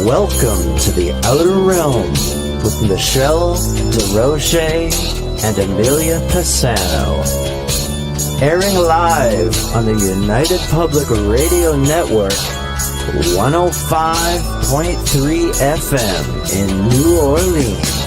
Welcome to the Outer Realm with MicheleDerocher and Amelia Pisano. Airing live on the United Public Radio Network, 105.3 FM in New Orleans.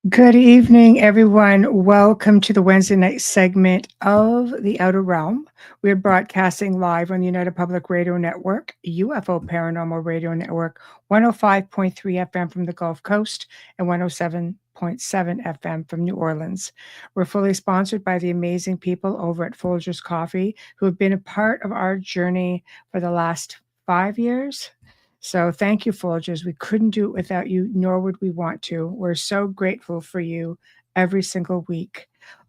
Good evening, everyone. Welcome to the Wednesday night segment of The Outer Realm. We're broadcasting live on the United Public Radio Network, UFO Paranormal Radio Network, 105.3 FM from the Gulf Coast and 107.7 FM from New Orleans. We're fully sponsored by the amazing people over at Folgers Coffee who have been a part of our journey for the last 5 years. So thank you, Folgers. We couldn't do it without you, nor would we want to. We're so grateful for you every single week.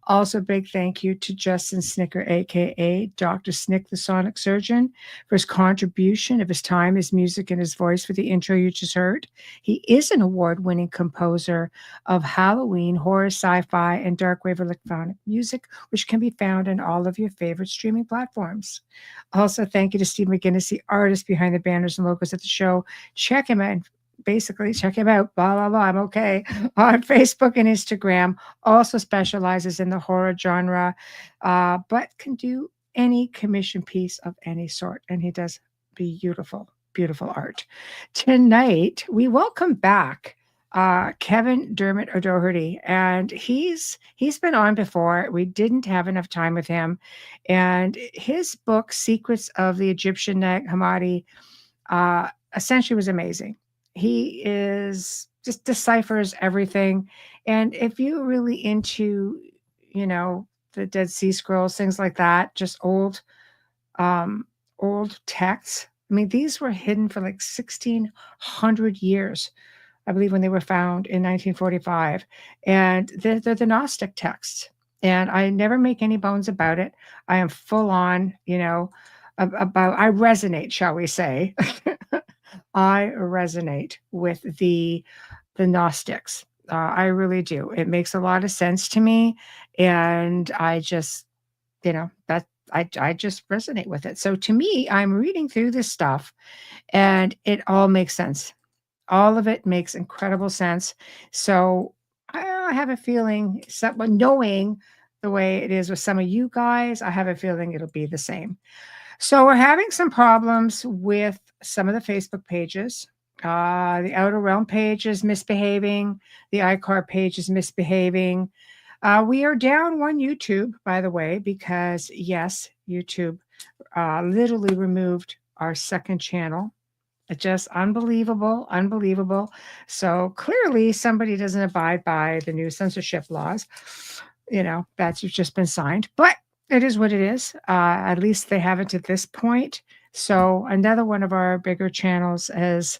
Also, big thank you to Justin Snicker, a.k.a. Dr. Snick, the Sonic Surgeon, for his contribution of his time, his music, and his voice for the intro you just heard. He is an award-winning composer of Halloween, horror, sci-fi, and dark wave electronic music, which can be found on all of your favorite streaming platforms. Also, thank you to Steve McGinnis, the artist behind the banners and logos at the show. Check him out. Basically, check him out, blah, blah, blah, I'm okay, on Facebook and Instagram. Also specializes in the horror genre, but can do any commission piece of any sort. And he does beautiful, beautiful art. Tonight, we welcome back Kevin Dermot O'Doherty, and he's been on before. We didn't have enough time with him. And his book, Secrets of the Egyptian Nag Hammadi, essentially was amazing. He is just deciphers everything. And if you're really into, the Dead Sea Scrolls, things like that, just old texts. I mean, these were hidden for like 1,600 years, I believe, when they were found in 1945. And they're the Gnostic texts. And I never make any bones about it. I am full on, I resonate, shall we say. I resonate with the Gnostics. I really do. It makes a lot of sense to me, and I just, I just resonate with it. So to me, I'm reading through this stuff, and it all makes sense. All of it makes incredible sense. So I have a feeling, knowing the way it is with some of you guys, I have a feeling it'll be the same. So we're having some problems with some of the Facebook pages. The Outer Realm page is misbehaving. The iCar page is misbehaving. We are down one YouTube, by the way, because, yes, YouTube literally removed our second channel. It's just unbelievable. So clearly somebody doesn't abide by the new censorship laws. That's just been signed. But it is what it is. At least they haven't at this point. So another one of our bigger channels has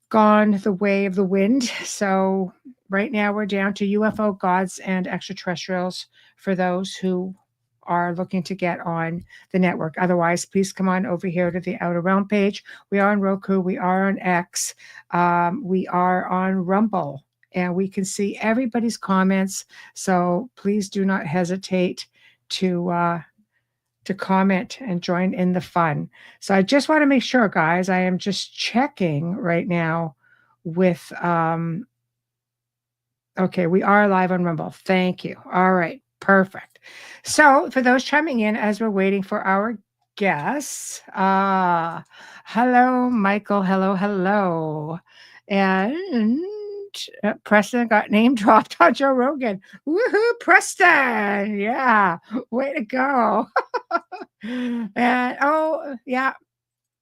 gone the way of the wind. So right now we're down to UFO gods and extraterrestrials for those who are looking to get on the network. Otherwise, please come on over here to the Outer Realm page. We are on Roku. We are on X. We are on Rumble. And we can see everybody's comments. So please do not hesitate to comment and join in the fun. So I just want to make sure, guys, I am just checking right now with, okay, we are live on Rumble. Thank you. All right, perfect. So for those chiming in as we're waiting for our guests, hello, Michael, hello. And Preston got name dropped on Joe Rogan. Woohoo, Preston! Yeah, way to go. And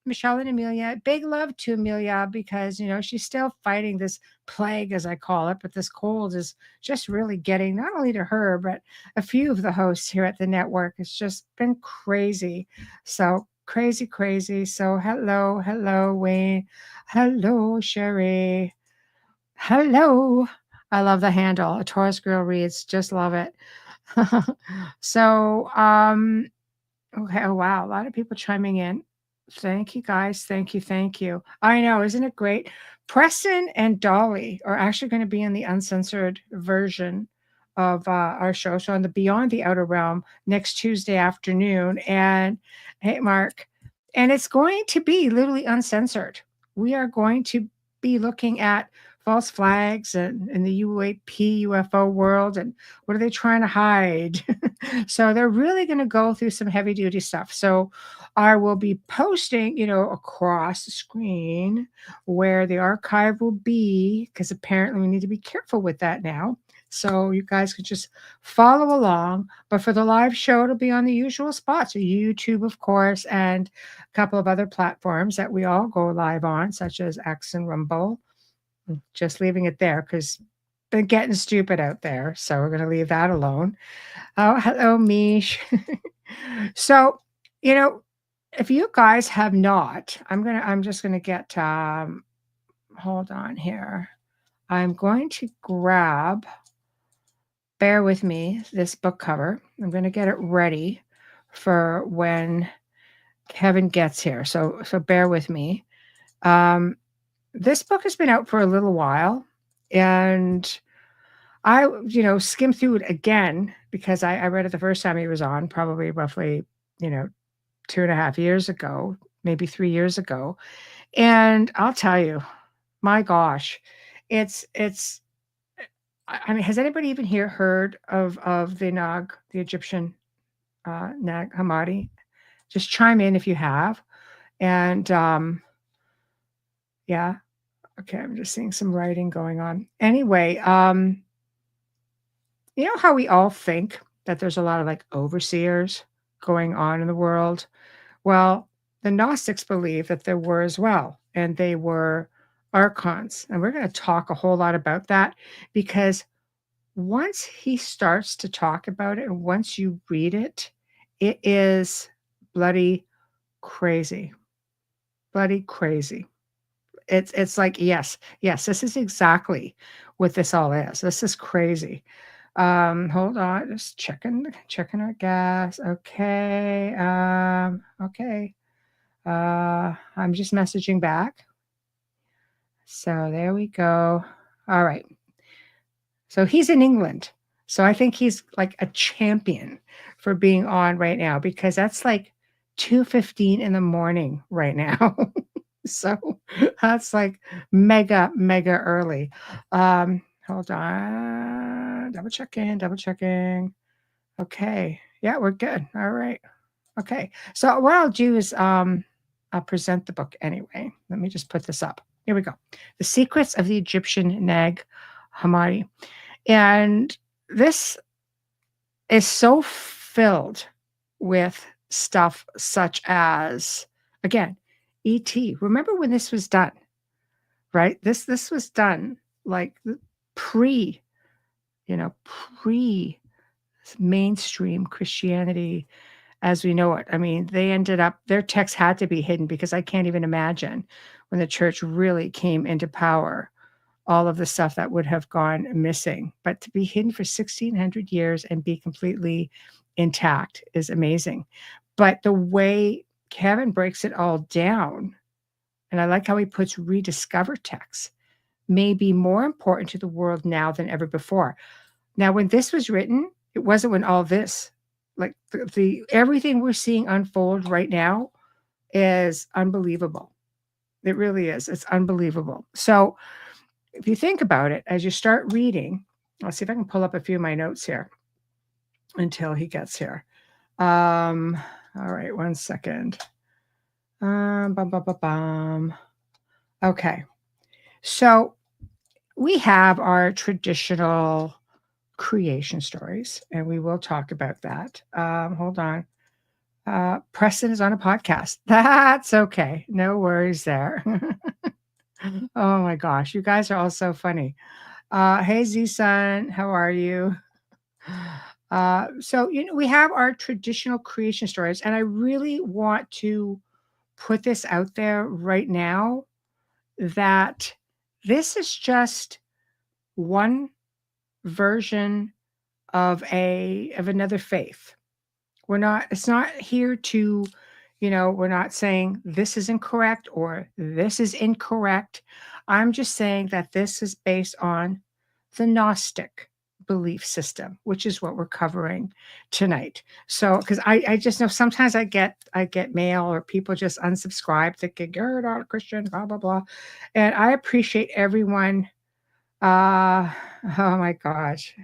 Michelle and Amelia, big love to Amelia because she's still fighting this plague, as I call it, but this cold is just really getting not only to her but a few of the hosts here at the network. It's just been crazy. So crazy. So hello Wayne, hello Sherry. Hello. I love the handle. A Taurus girl reads. Just love it. So, okay. Oh, wow. A lot of people chiming in. Thank you, guys. Thank you. Thank you. I know. Isn't it great? Preston and Dolly are actually going to be in the uncensored version of our show. So on the Beyond the Outer Realm next Tuesday afternoon. And hey, Mark, and it's going to be literally uncensored. We are going to be looking at false flags and in the UAP UFO world and what are they trying to hide? So they're really going to go through some heavy duty stuff. So I will be posting, across the screen where the archive will be, because apparently we need to be careful with that now. So you guys could just follow along. But for the live show, it'll be on the usual spots, YouTube, of course, and a couple of other platforms that we all go live on, such as X and Rumble. Just leaving it there because they're getting stupid out there. So we're going to leave that alone. Oh, hello, Mish. So, if you guys have not, I'm just gonna get hold on here. I'm going to grab, bear with me, this book cover. I'm gonna get it ready for when Kevin gets here. So bear with me. This book has been out for a little while, and I, skimmed through it again because I read it the first time he was on, probably roughly, 2.5 years ago, maybe 3 years ago. And I'll tell you, my gosh, it's I mean, has anybody even here heard of the Egyptian Nag Hammadi? Just chime in if you have. And yeah, okay, I'm just seeing some writing going on. Anyway, you know how we all think that there's a lot of like overseers going on in the world? Well, the Gnostics believe that there were as well, and they were archons. And we're going to talk a whole lot about that because once he starts to talk about it and once you read it, it is bloody crazy. Bloody crazy. It's like, yes, this is exactly what this all is. This is crazy. Hold on, just checking our gas. Okay. Okay. I'm just messaging back. So there we go. All right. So he's in England. So I think he's like a champion for being on right now because that's like 2:15 in the morning right now. So that's like mega, mega early. Hold on. Double checking. Okay. Yeah, we're good. All right. Okay. So what I'll do is I'll present the book anyway. Let me just put this up. Here we go. The Secrets of the Egyptian Nag Hammadi. And this is so filled with stuff such as, again, ET. Remember when this was done, right? This was done like pre mainstream Christianity as we know it. I mean, they ended up, their texts had to be hidden because I can't even imagine when the church really came into power, all of the stuff that would have gone missing. But to be hidden for 1,600 years and be completely intact is amazing. But the way Kevin breaks it all down, and I like how he puts rediscover texts, may be more important to the world now than ever before. Now, when this was written, it wasn't when all this, like the everything we're seeing unfold right now is unbelievable. It really is. It's unbelievable. So if you think about it, as you start reading, I'll see if I can pull up a few of my notes here until he gets here. All right, 1 second. Okay. So we have our traditional creation stories, and we will talk about that. Hold on. Preston is on a podcast. That's okay. No worries there. Oh my gosh, you guys are all so funny. Hey Z-Sun, how are you? So we have our traditional creation stories, and I really want to put this out there right now that this is just one version of another faith. It's not here to, we're not saying this is incorrect or this is incorrect. I'm just saying that this is based on the Gnostic belief system, which is what we're covering tonight. So, because I just know sometimes I get mail or people just unsubscribe thinking you're not a Christian, blah blah blah, and I appreciate everyone. Oh my gosh.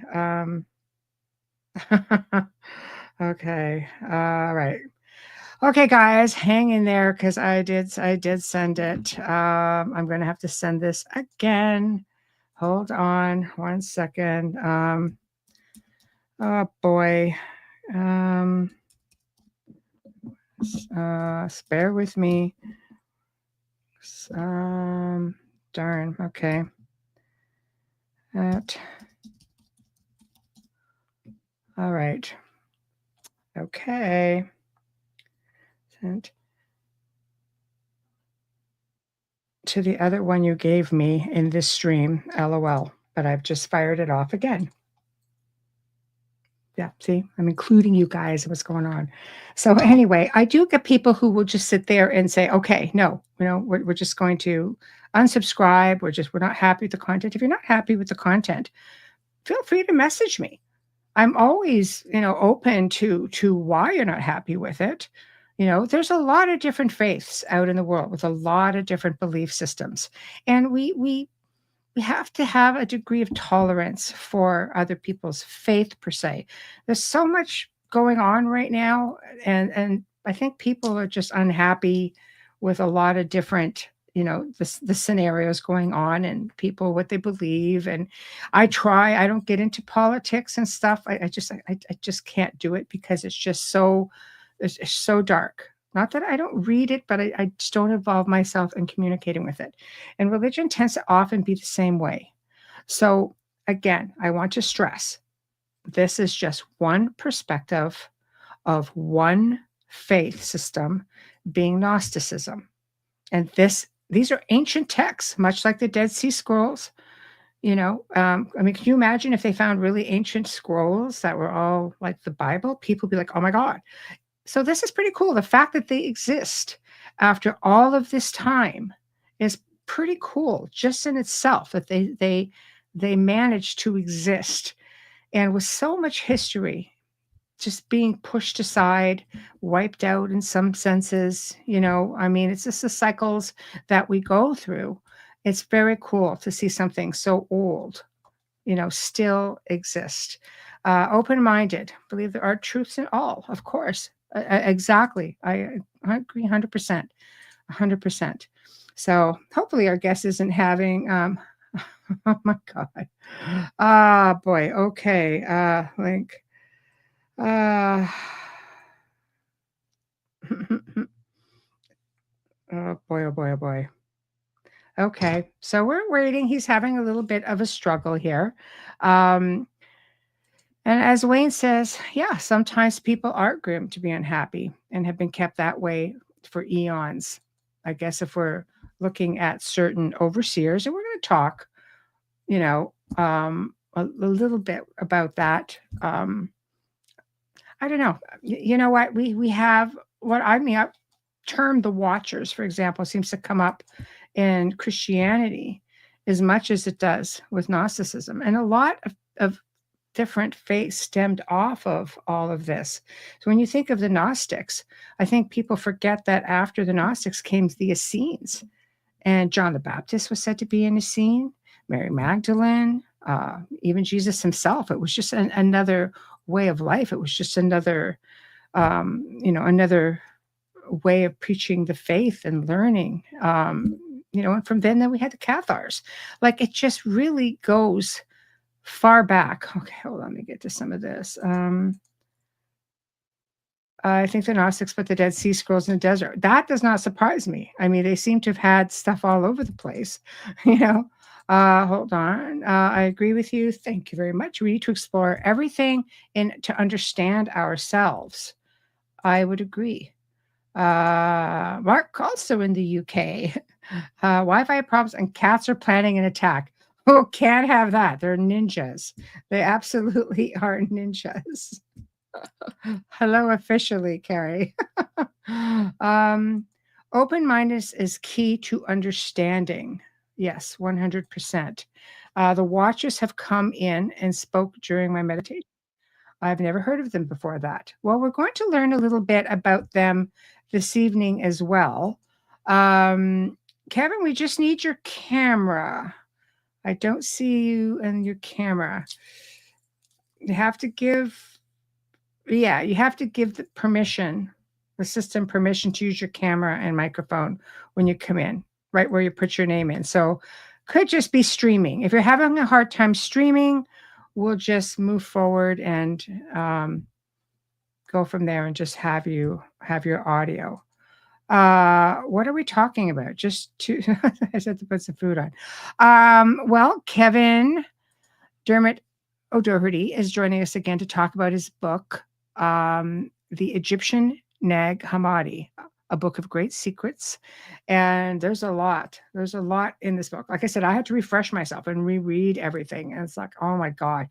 Okay. All right. Okay, guys, hang in there because I did send it. I'm gonna have to send this again. Hold on one second. Oh boy. Bear with me. Darn. Okay. That. All right. Okay. Sent to the other one you gave me in this stream, LOL, but I've just fired it off again. Yeah, see, I'm including you guys. What's going on? So anyway, I do get people who will just sit there and say, okay, no, we're just going to unsubscribe. We're not happy with the content. If you're not happy with the content, feel free to message me. I'm always, open to why you're not happy with it. There's a lot of different faiths out in the world with a lot of different belief systems. And we have to have a degree of tolerance for other people's faith per se. There's so much going on right now. And I think people are just unhappy with a lot of different, the scenarios going on and people, what they believe. And I don't get into politics and stuff. I just can't do it because it's so dark. Not that I don't read it, but I just don't involve myself in communicating with it. And religion tends to often be the same way. So again, I want to stress, this is just one perspective of one faith system being Gnosticism. And these are ancient texts, much like the Dead Sea Scrolls. Can you imagine if they found really ancient scrolls that were all like the Bible? People would be like, oh my God. So this is pretty cool. The fact that they exist after all of this time is pretty cool just in itself, that they managed to exist. And with so much history just being pushed aside, wiped out in some senses, it's just the cycles that we go through. It's very cool to see something so old, still exist. Open-minded, believe there are truths in all, of course. Exactly. I agree 100%. 100%. So hopefully our guest isn't having, oh my God. Boy. Okay. Link. Oh boy, oh boy, oh boy. Okay. So we're waiting. He's having a little bit of a struggle here. And as Wayne says, yeah, sometimes people are groomed to be unhappy and have been kept that way for eons. I guess if we're looking at certain overseers, and we're going to talk, a little bit about that. I don't know. You know what? We have what I termed the Watchers, for example, seems to come up in Christianity as much as it does with Gnosticism. And a lot of different faiths stemmed off of all of this. So when you think of the Gnostics, I think people forget that after the Gnostics came the Essenes. And John the Baptist was said to be an Essene, Mary Magdalene, even Jesus himself. It was just another way of life. It was just another, another way of preaching the faith and learning. And from then we had the Cathars. Like it just really goes far back. Okay, hold on, let me get to some of this. I think the Gnostics put the Dead Sea Scrolls in the desert. That does not surprise me. I mean, they seem to have had stuff all over the place, Hold on. I agree with you. Thank you very much. We need to explore everything to understand ourselves. I would agree. Mark, also in the UK. Wi-Fi problems and cats are planning an attack. Oh, can't have that. They're ninjas. They absolutely are ninjas. Hello, officially, Kerry. um, Open-mindedness is key to understanding. Yes, 100%. The watchers have come in and spoke during my meditation. I've never heard of them before that. Well, we're going to learn a little bit about them this evening as well. Um, Kevin, we just need your camera. I don't see you and your camera. You have to give, yeah, you have to give the system permission to use your camera and microphone when you come in, right where you put your name in. So could just be streaming. If you're having a hard time streaming, we'll just move forward and go from there and just have you have your audio. What are we talking about? Just to I said to put some food on. Well, Kevin Dermot O'Doherty is joining us again to talk about his book, The Egyptian Nag Hammadi, a book of great secrets. And there's a lot. There's a lot in this book. Like I said, I had to refresh myself and reread everything. And it's like, oh my God.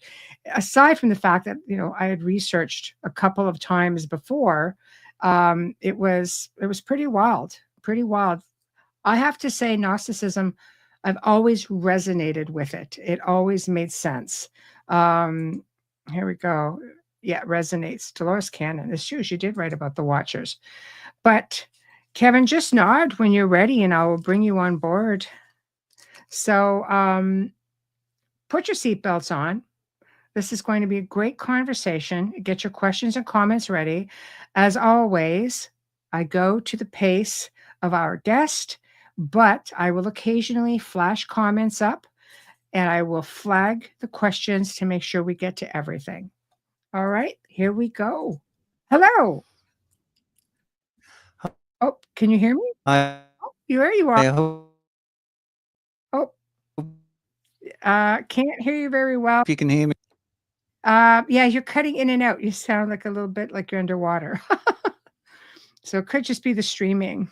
Aside from the fact that, I had researched a couple of times before, it was pretty wild, pretty wild. I have to say, Gnosticism, I've always resonated with it. It always made sense. Um, Here we go. Yeah, it resonates. Dolores Cannon. It's true. She did write about the Watchers. But Kevin, just nod when you're ready and I will bring you on board. So put your seatbelts on. This is going to be a great conversation. Get your questions and comments ready. As always, I go to the pace of our guest, but I will occasionally flash comments up and I will flag the questions to make sure we get to everything. All right, here we go. Hello. Oh, can you hear me? There You are. I hope Oh, can't hear you very well. you can hear me. Yeah, you're cutting in and out. You sound like a little bit like you're underwater. So it could just be the streaming.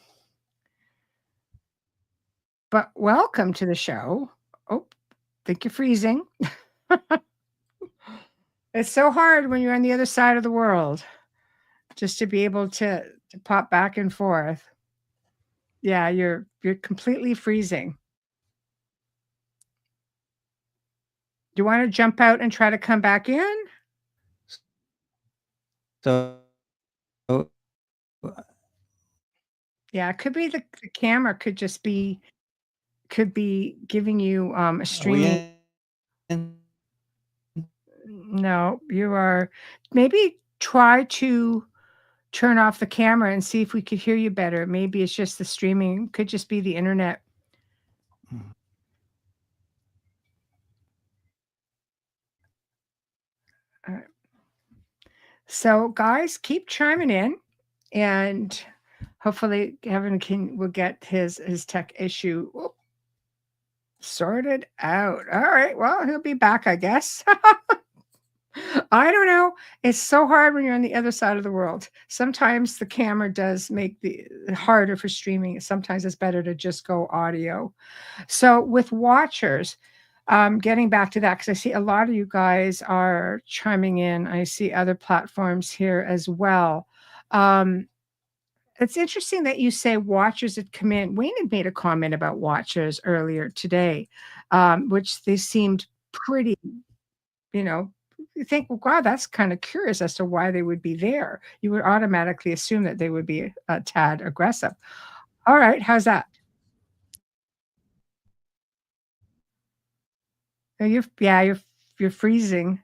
But welcome to the show. Oh, think you're freezing. It's so hard when you're on the other side of the world just to be able to pop back and forth. Yeah, you're completely freezing. Do you want to jump out and try to come back in? So Yeah, it could be the camera could just be could be giving you a are we streaming. in? No, you are. Maybe try to turn off the camera and see if we could hear you better. Maybe it's just the streaming. Could just be the internet. All right. So, guys, keep chiming in, and hopefully, Kevin will get his tech issue sorted out. All right. Well, he'll be back, I guess. I don't know. It's so hard when you're on the other side of the world. Sometimes the camera does make the harder for streaming. Sometimes it's better to just go audio. So with watchers, getting back to that, because I see a lot of you guys are chiming in. I see other platforms here as well. It's interesting that you say watchers had come in. Wayne had made a comment about watchers earlier today, which they seemed pretty, you think, well, God, that's kind of curious as to why they would be there. You would automatically assume that they would be a tad aggressive. All right, how's that? You're freezing.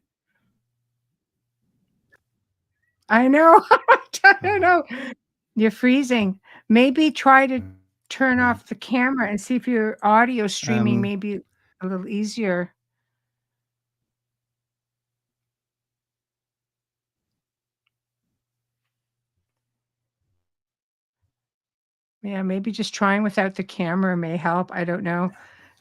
I know. I don't know. You're freezing. Maybe try to turn off the camera and see if your audio streaming may be a little easier. Yeah, maybe just trying without the camera may help. I don't know.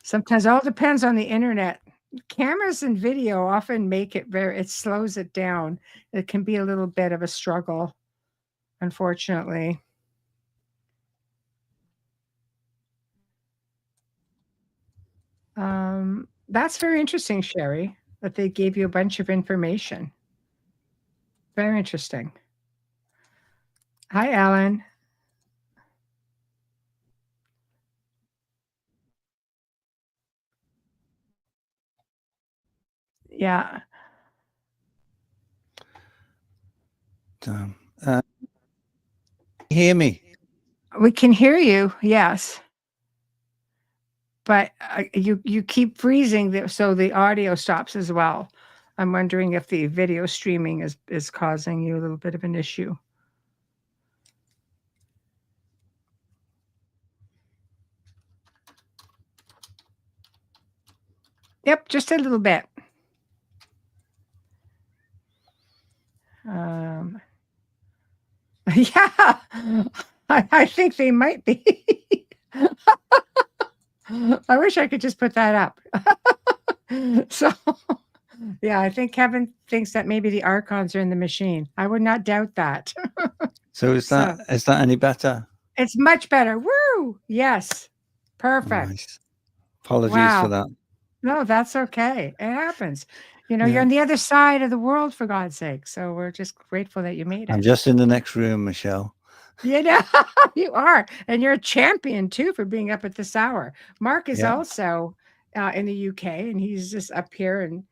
Sometimes it all depends on the internet. Cameras and video often make it slows it down. It can be a little bit of a struggle, unfortunately. That's very interesting, Sherry, that they gave you a bunch of information. Very interesting. Hi, Alan. Yeah. Hear me? We can hear you, yes. But you keep freezing, so the audio stops as well. I'm wondering if the video streaming is causing you a little bit of an issue. Yep, just a little bit. Yeah, I think they might be. I wish I could just put that up. So, yeah, I think Kevin thinks that maybe the archons are in the machine. I would not doubt that. So is that any better? It's much better. Woo! Yes. Perfect. Nice. Apologies for that. No, that's okay. It happens. You're on the other side of the world, for God's sake. So we're just grateful that you made it. I'm just in the next room, Michelle. You are. And you're a champion, too, for being up at this hour. Mark is also in the UK, and he's just up here and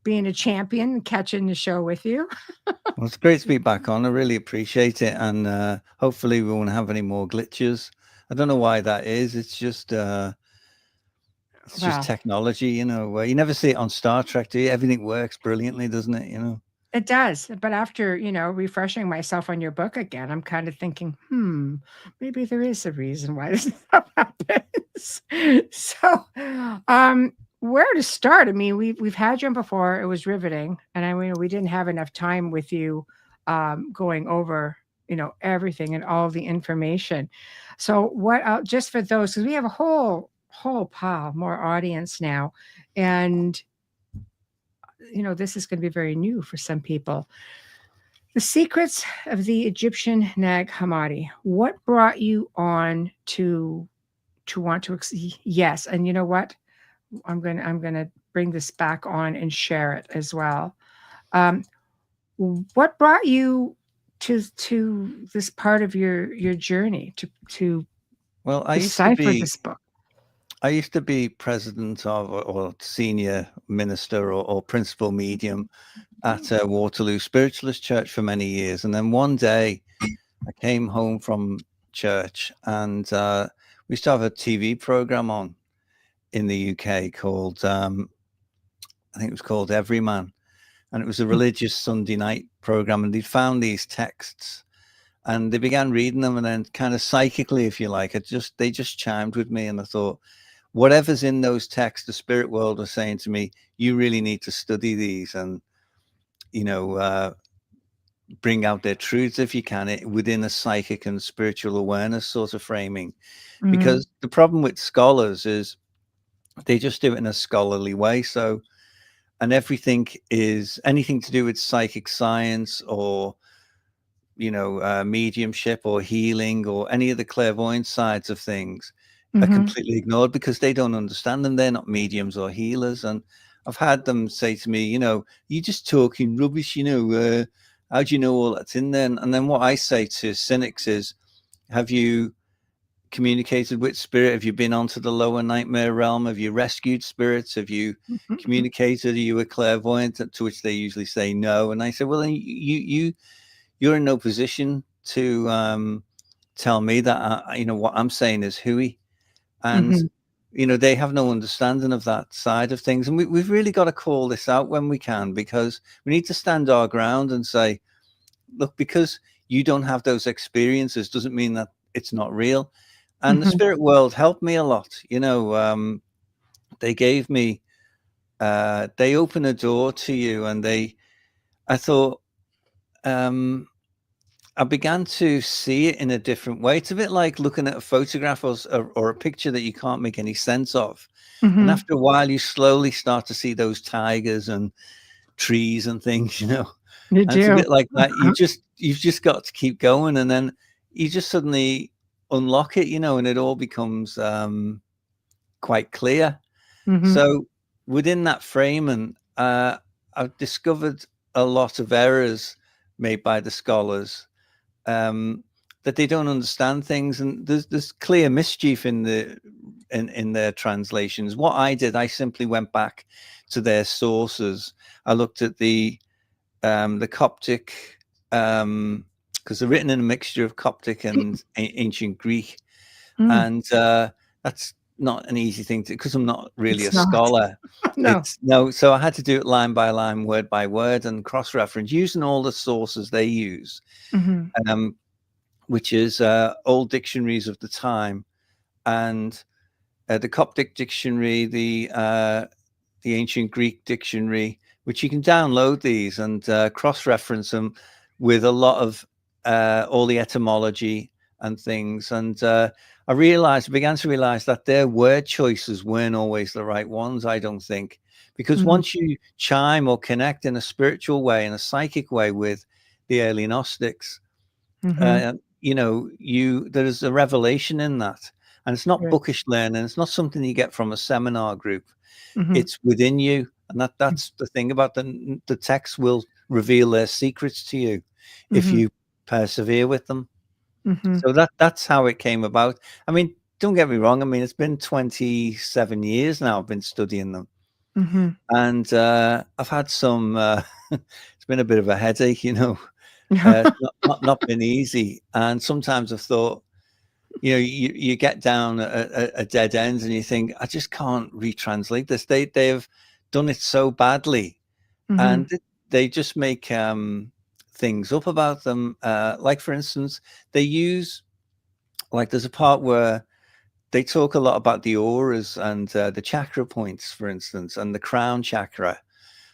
being a champion and catching the show with you. Well, it's great to be back on. I really appreciate it. And hopefully we won't have any more glitches. I don't know why that is. It's just just technology, where you never see it on Star Trek, do you? Everything works brilliantly, doesn't it? It does. But after, refreshing myself on your book again, I'm kind of thinking, maybe there is a reason why this stuff happens. So, where to start? I mean, we've had you on before. It was riveting. And I mean, we didn't have enough time with you going over, everything and all the information. So what, just for those, because we have a whole pile more audience now. And this is going to be very new for some people. The secrets of the Egyptian Nag Hammadi. What brought you on to want to? Yes, and you know what? I'm gonna bring this back on and share it as well. What brought you to this part of your journey to decipher this book? I used to be president of or senior minister or principal medium at Waterloo Spiritualist Church for many years. And then one day I came home from church and we used to have a TV program on in the UK called, I think it was called Everyman. And it was a religious Sunday night program. And they'd found these texts and they began reading them. And then kind of psychically, if you like, they just chimed with me. And I thought, whatever's in those texts, the spirit world was saying to me, you really need to study these and, bring out their truths if you can, within a psychic and spiritual awareness sort of framing. Mm-hmm. Because the problem with scholars is they just do it in a scholarly way. So, and anything to do with psychic science or, mediumship or healing or any of the clairvoyant sides of things, are completely ignored because they don't understand them. They're not mediums or healers. And I've had them say to me, you're just talking rubbish, how do you know all that's in there? And then what I say to cynics is, have you communicated with spirit? Have you been onto the lower nightmare realm? Have you rescued spirits? Have you communicated? Are you a clairvoyant? To which they usually say no. And I say, well, then you're in no position to tell me that, what I'm saying is hooey. And, they have no understanding of that side of things. And we've really got to call this out when we can, because we need to stand our ground and say, look, because you don't have those experiences doesn't mean that it's not real. And the spirit world helped me a lot. They gave me, they open a door to you. And I thought, I began to see it in a different way. It's a bit like looking at a photograph or a picture that you can't make any sense of. And after a while, you slowly start to see those tigers and trees and things, You do. It's a bit like that. You've just got to keep going. And then you just suddenly unlock it, and it all becomes quite clear. So within that framing, I've discovered a lot of errors made by the scholars, that they don't understand things, and there's clear mischief in their translations. What I did, I simply went back to their sources. I looked at the Coptic, because they're written in a mixture of Coptic and ancient Greek, and that's not an easy thing to, because I'm not really It's a not. scholar. No. So I had to do it line by line, word by word, and cross-reference using all the sources they use, which is old dictionaries of the time, and the Coptic dictionary, the ancient Greek dictionary, which you can download these and cross-reference them with a lot of all the etymology and things. And I began to realize that their word choices weren't always the right ones, I don't think. Because once you chime or connect in a spiritual way, in a psychic way with the early Gnostics, you know, there's a revelation in that. And it's not bookish learning. It's not something you get from a seminar group. It's within you. And that's the thing about the text will reveal their secrets to you if you persevere with them. So that's how it came about. I mean, don't get me wrong. I mean, it's been 27 years now I've been studying them. And I've had some, it's been a bit of a headache, you know, not been easy. And sometimes I've thought, you know, you get down a dead end and you think, I just can't retranslate this. They've done it so badly, and they just make things up about them. Like, for instance, they use, like, there's a part where they talk a lot about the auras and the chakra points, for instance, and the crown chakra.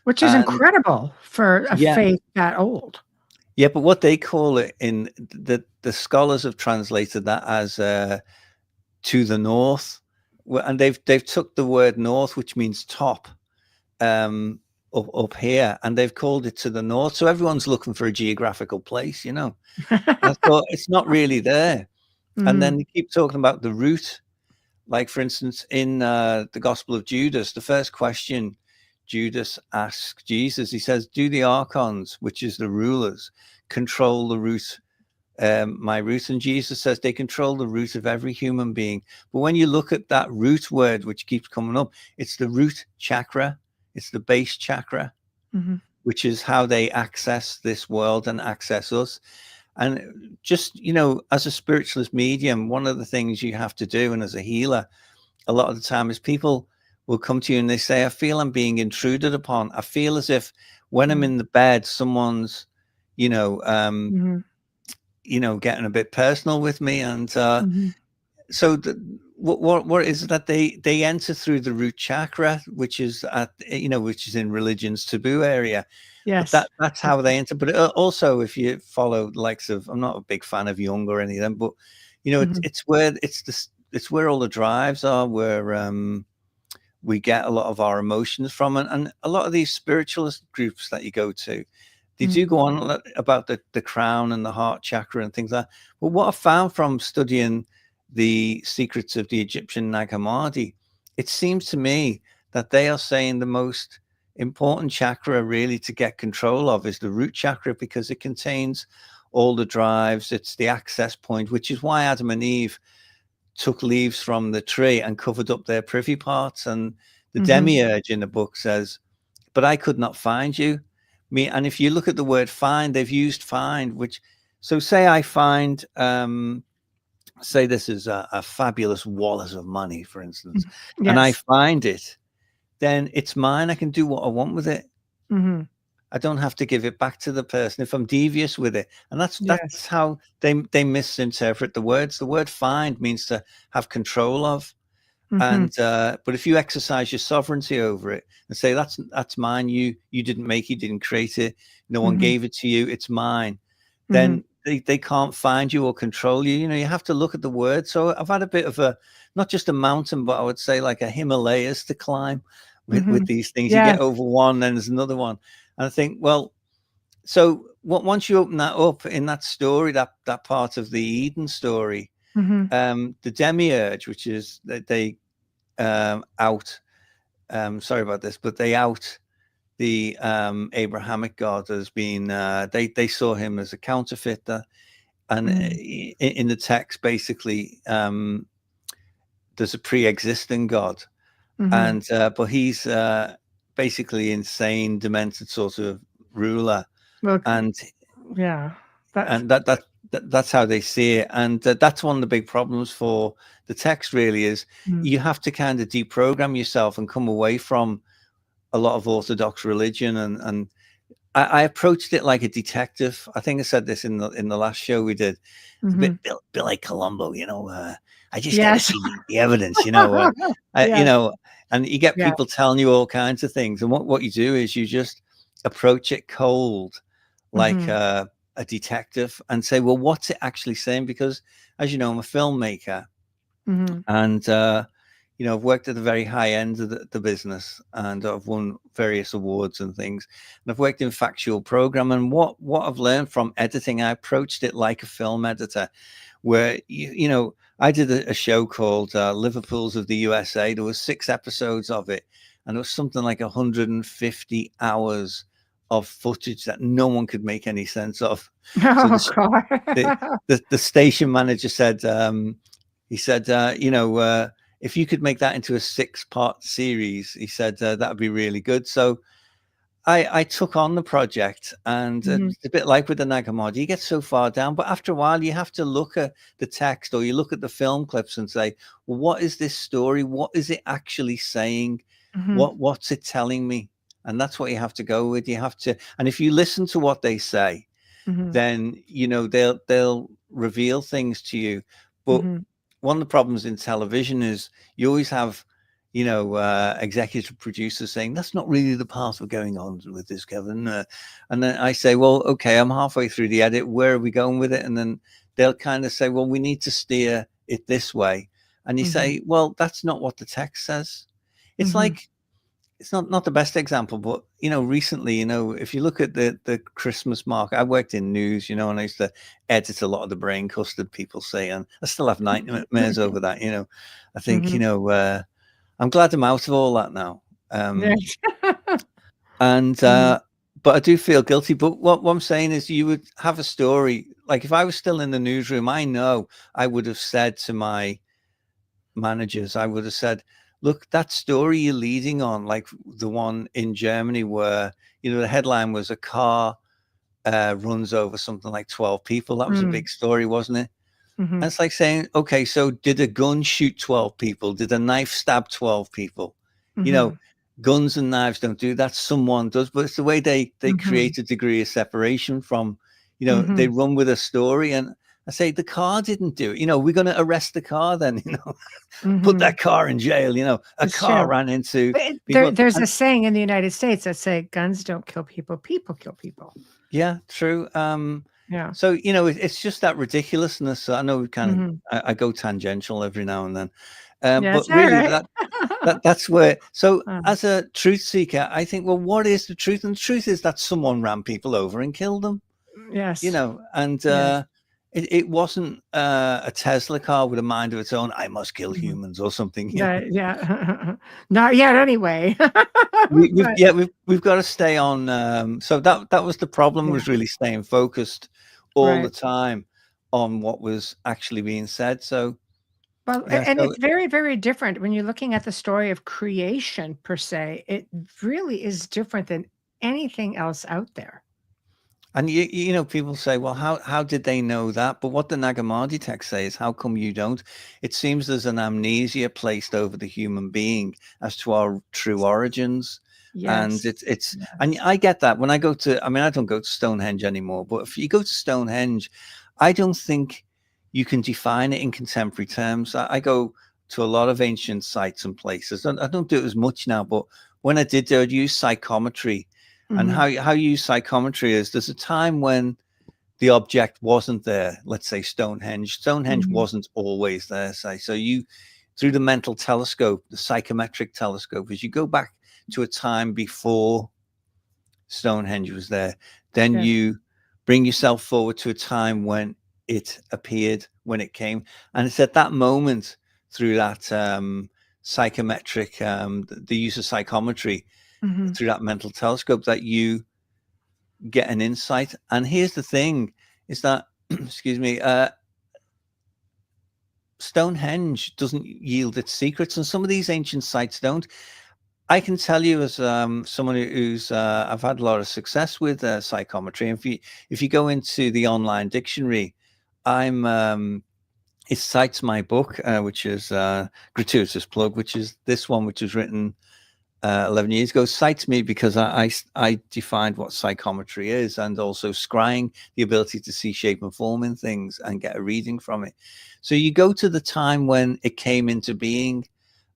Which is incredible for a faith that old. Yeah, but what they call it, in the scholars have translated that as to the north, and they've took the word north, which means top, up here, and they've called it to the north. So everyone's looking for a geographical place, you know. I thought it's not really there. And then they keep talking about the root. Like, for instance, in the Gospel of Judas, the first question Judas asks Jesus, he says, do the archons, which is the rulers, control the root, my root? And Jesus says they control the root of every human being. But when you look at that root word, which keeps coming up, it's the root chakra, it's the base chakra, which is how they access this world and access us. And just, you know, as a spiritualist medium, one of the things you have to do, and as a healer, a lot of the time, is people will come to you and they say, I feel I'm being intruded upon. I feel as if when I'm in the bed, someone's, you know, getting a bit personal with me. And so what is it that they enter through the root chakra, which is which is in religion's taboo area. Yes, but that's how they enter. But also, if you follow the likes of, I'm not a big fan of Jung or any of them, but you know, it's where all the drives are, where we get a lot of our emotions from, and a lot of these spiritualist groups that you go to, they do go on about the crown and the heart chakra and things like that. But what I found from studying the secrets of the Egyptian Nag Hammadi, it seems to me that they are saying the most important chakra really to get control of is the root chakra, because it contains all the drives. It's the access point, which is why Adam and Eve took leaves from the tree and covered up their privy parts. And the demiurge in the book says, but I could not find you. And if you look at the word find, they've used find, which, so say I find, say this is a fabulous wallet of money, for instance, and I find it, then it's mine. I can do what I want with it. I don't have to give it back to the person if I'm devious with it. And that's how they misinterpret the words. The word find means to have control of. And but if you exercise your sovereignty over it and say that's mine, you didn't make it, didn't create it, no one gave it to you, it's mine, then they can't find you or control you. You know, you have to look at the word. So I've had a bit of not just a mountain, but I would say like a Himalayas to climb with these things. You get over one, then there's another one. And I think, well, so once you open that up in that story, that part of the Eden story, the demiurge, which is they out sorry about this, but they out the Abrahamic God as being, they saw him as a counterfeiter. And in the text, basically, there's a pre-existing God, and but he's basically insane, demented sort of ruler. Well, and yeah, that's how they see it. And that's one of the big problems for the text, really, is you have to kind of deprogram yourself and come away from a lot of Orthodox religion. And I approached it like a detective. I think I said this in the last show we did. It's a bit like Columbo, I just got to see the evidence, you know, and you get people telling you all kinds of things. And what you do is you just approach it cold, like a detective, and say, well, what's it actually saying? Because, as you know, I'm a filmmaker, and I've worked at the very high end of the business, and I've won various awards and things. And I've worked in factual program. And what I've learned from editing, I approached it like a film editor, where I did a show called Liverpools of the USA. There was 6 episodes of it, and it was something like 150 hours of footage that no one could make any sense of. Oh, So God. the station manager said, he said, if you could make that into a 6-part series, he said, that would be really good. So I took on the project, and it's a bit like with the Nag Hammadi, you get so far down, but after a while you have to look at the text, or you look at the film clips and say, well, what is this story? What is it actually saying? What's it telling me? And that's what you have to go with. You have to, and if you listen to what they say, then they'll reveal things to you. But one of the problems in television is you always have executive producers saying, that's not really the path we're going on with this, Kevin. And then I say, well, okay, I'm halfway through the edit. Where are we going with it? And then they'll kind of say, well, we need to steer it this way. And you say, well, that's not what the text says. It's like, it's not the best example, but, recently, if you look at the Christmas market, I worked in news, and I used to edit a lot of the brain custard, people say, and I still have nightmares over that. I think, I'm glad I'm out of all that now. But I do feel guilty. But what I'm saying is, you would have a story. Like, if I was still in the newsroom, I know I would have said to my managers, I would have said, look, that story you're leading on, like the one in Germany where, the headline was a car runs over something like 12 people. That was a big story, wasn't it? And it's like saying, okay, so did a gun shoot 12 people? Did a knife stab 12 people? Guns and knives don't do that. Someone does, but it's the way they create a degree of separation from, they run with a story. And I say, the car didn't do it. We're going to arrest the car then, put that car in jail, a car ran into people. There's a saying in the United States that say guns don't kill people, people kill people. Yeah, true. Yeah. So, it's just that ridiculousness. I know we kind of, I go tangential every now and then. But really that's where, so as a truth seeker, I think, well, what is the truth? And the truth is that someone ran people over and killed them. Yes. And it wasn't a Tesla car with a mind of its own. I must kill humans or something. Yeah. Not yet, anyway. We've got to stay on. So that was the problem, was really staying focused all the time on what was actually being said. So, well, and it's very, very different when you're looking at the story of creation per se. It really is different than anything else out there. And people say, well, how did they know that? But what the Nag Hammadi text says, how come you don't? It seems there's an amnesia placed over the human being as to our true origins. Yes. And and I get that when I go to, I don't go to Stonehenge anymore, but if you go to Stonehenge, I don't think you can define it in contemporary terms. I go to a lot of ancient sites and places. I don't do it as much now, but when I did, I'd use psychometry. And how you use psychometry is, there's a time when the object wasn't there. Let's say Stonehenge. Stonehenge wasn't always there, say. So you, through the mental telescope, the psychometric telescope, as you go back to a time before Stonehenge was there, then you bring yourself forward to a time when it appeared, when it came. And it's at that moment, through that psychometric, the use of psychometry Mm-hmm. through that mental telescope, that you get an insight. And here's the thing, is that, excuse me, Stonehenge doesn't yield its secrets, and some of these ancient sites don't. I can tell you, as someone who's I've had a lot of success with psychometry. And if you go into the online dictionary, it cites my book, which is gratuitous plug, which is this one, which was written 11 years ago. Cites me because I defined what psychometry is, and also scrying, the ability to see shape and form in things and get a reading from it. So you go to the time when it came into being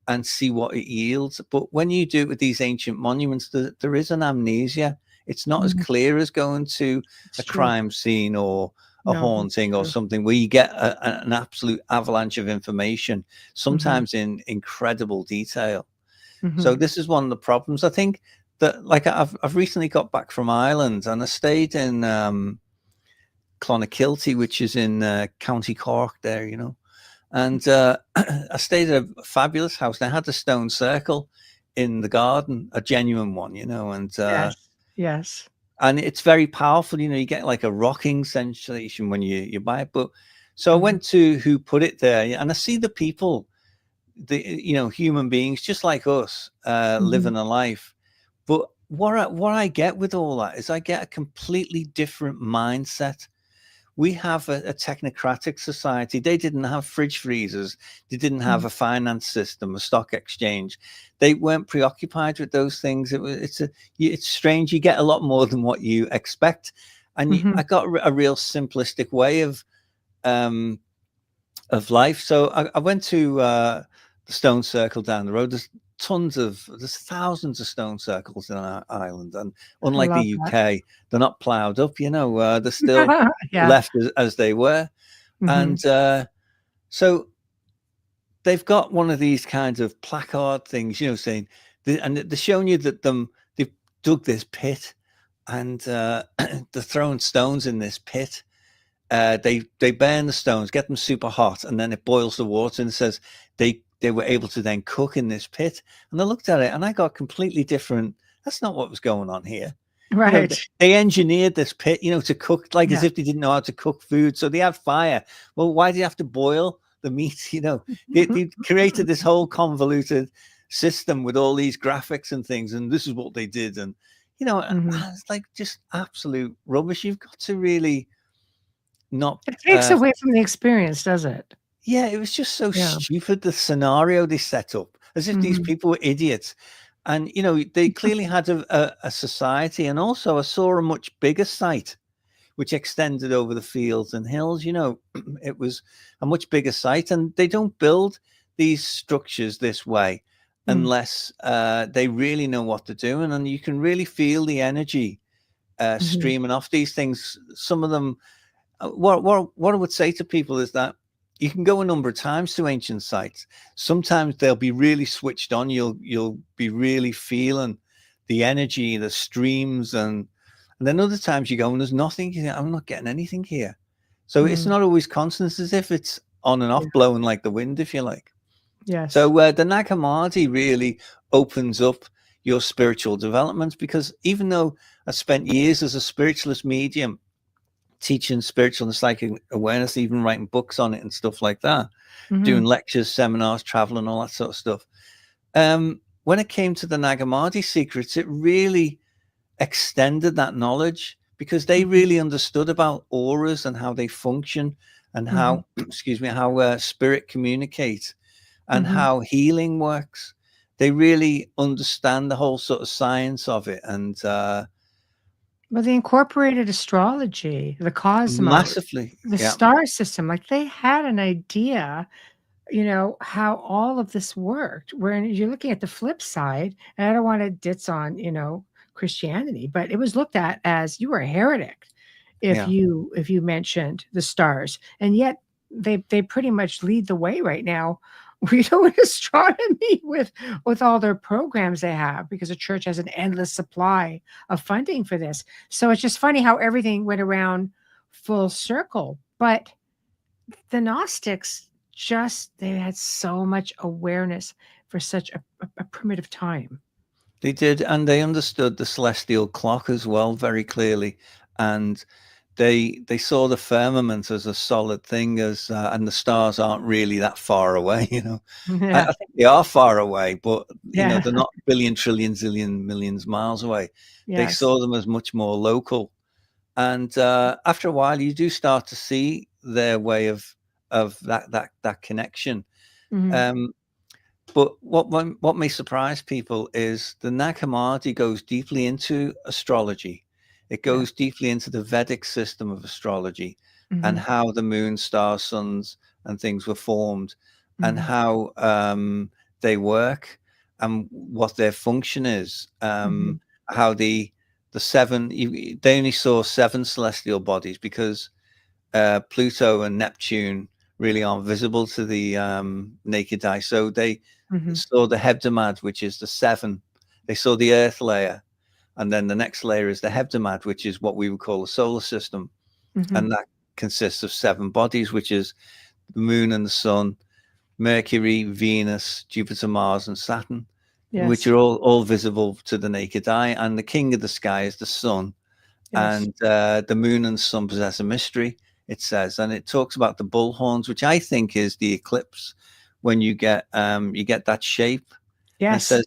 and see what it yields. But when you do it with these ancient monuments, there is an amnesia. It's not as clear as going to a crime scene or a haunting or something, where you get an absolute avalanche of information, sometimes in incredible detail. So this is one of the problems. I think that, like, I've recently got back from Ireland, and I stayed in Clonakilty, which is in County Cork there, you know. And I stayed at a fabulous house. They had a stone circle in the garden, a genuine one, you know. And yes, and it's very powerful. You know, you get like a rocking sensation when you buy it. But so I went to who put it there, and I see the people, human beings just like us, living a life. But what I get with all that is I get a completely different mindset. We have a technocratic society. They didn't have fridge freezers. They didn't have a finance system, a stock exchange. They weren't preoccupied with those things. It's strange. You get a lot more than what you expect. And I got a real simplistic way of life. So I went to the stone circle down the road. There's thousands of stone circles in our island, and unlike the UK, they're not ploughed up. You know, they're still left as they were, and so they've got one of these kinds of placard things, you know, saying, and they're showing you that they've dug this pit, and they're throwing stones in this pit. They burn the stones, get them super hot, and then it boils the water, and it says they were able to then cook in this pit. And I looked at it and I got completely different. That's not what was going on here. Right. You know, they engineered this pit, you know, to cook, like as if they didn't know how to cook food. So they had fire. Well, why do you have to boil the meat? You know, they created this whole convoluted system with all these graphics and things. And this is what they did. And, you know, it's like just absolute rubbish. You've got to really not. It takes away from the experience, does it? Yeah, it was just so stupid, the scenario they set up, as if these people were idiots. And, you know, they clearly had a society. And also I saw a much bigger site, which extended over the fields and hills. You know, it was a much bigger site. And they don't build these structures this way unless they really know what they're doing. And you can really feel the energy streaming off these things. Some of them, what I would say to people is that you can go a number of times to ancient sites. Sometimes they'll be really switched on. You'll be really feeling the energy, the streams, and then other times you go and there's nothing. I'm not getting anything here. So it's not always constant. It's as if it's on and off, blowing like the wind, if you like. Yes. So the Nag Hammadi really opens up your spiritual development, because even though I spent years as a spiritualist medium, teaching spiritual and psychic awareness, even writing books on it and stuff like that, doing lectures, seminars, traveling, all that sort of stuff. When it came to the Nag Hammadi secrets, it really extended that knowledge, because they really understood about auras and how they function, and how, how spirit communicates, and how healing works. They really understand the whole sort of science of it. And well, they incorporated astrology, the cosmos, massively, the star system. Like, they had an idea, you know, how all of this worked. Where you're looking at the flip side, and I don't want to ditz on, you know, Christianity, but it was looked at as you were a heretic if you mentioned the stars. And yet they pretty much lead the way right now, you know, in astronomy with all their programs they have, because the church has an endless supply of funding for this. So it's just funny how everything went around full circle. But the Gnostics, they had so much awareness for such a primitive time. They did, and they understood the celestial clock as well very clearly, and they saw the firmament as a solid thing, as and the stars aren't really that far away. Yeah. I think they are far away, but Yeah. they're not billion, trillion, zillion, millions miles away. They Yes. saw them as much more local, and after a while, you do start to see their way of that connection. Mhm. But what may surprise people is the Nag Hammadi goes deeply into astrology. It Yeah. goes deeply into the Vedic system of astrology and Mhm. how the moon, stars, suns, and things were formed, and Mhm. how they work and what their function is. Mhm. How the seven, they only saw 7 celestial bodies because Pluto and Neptune really aren't visible to the naked eye. So they Mhm. saw the hebdomad, which is the 7. They saw the Earth layer, and then the next layer is the hebdomad, which is what we would call the solar system, Mhm. and that consists of 7 bodies, which is the Moon and the Sun, Mercury, Venus, Jupiter, Mars, and Saturn, which Yes. are all visible to the naked eye. And the king of the sky is the Sun, Yes. and the moon and sun possess a mystery, it says, and it talks about the bull horns, which I think is the eclipse, when you get that shape. And it Yes. says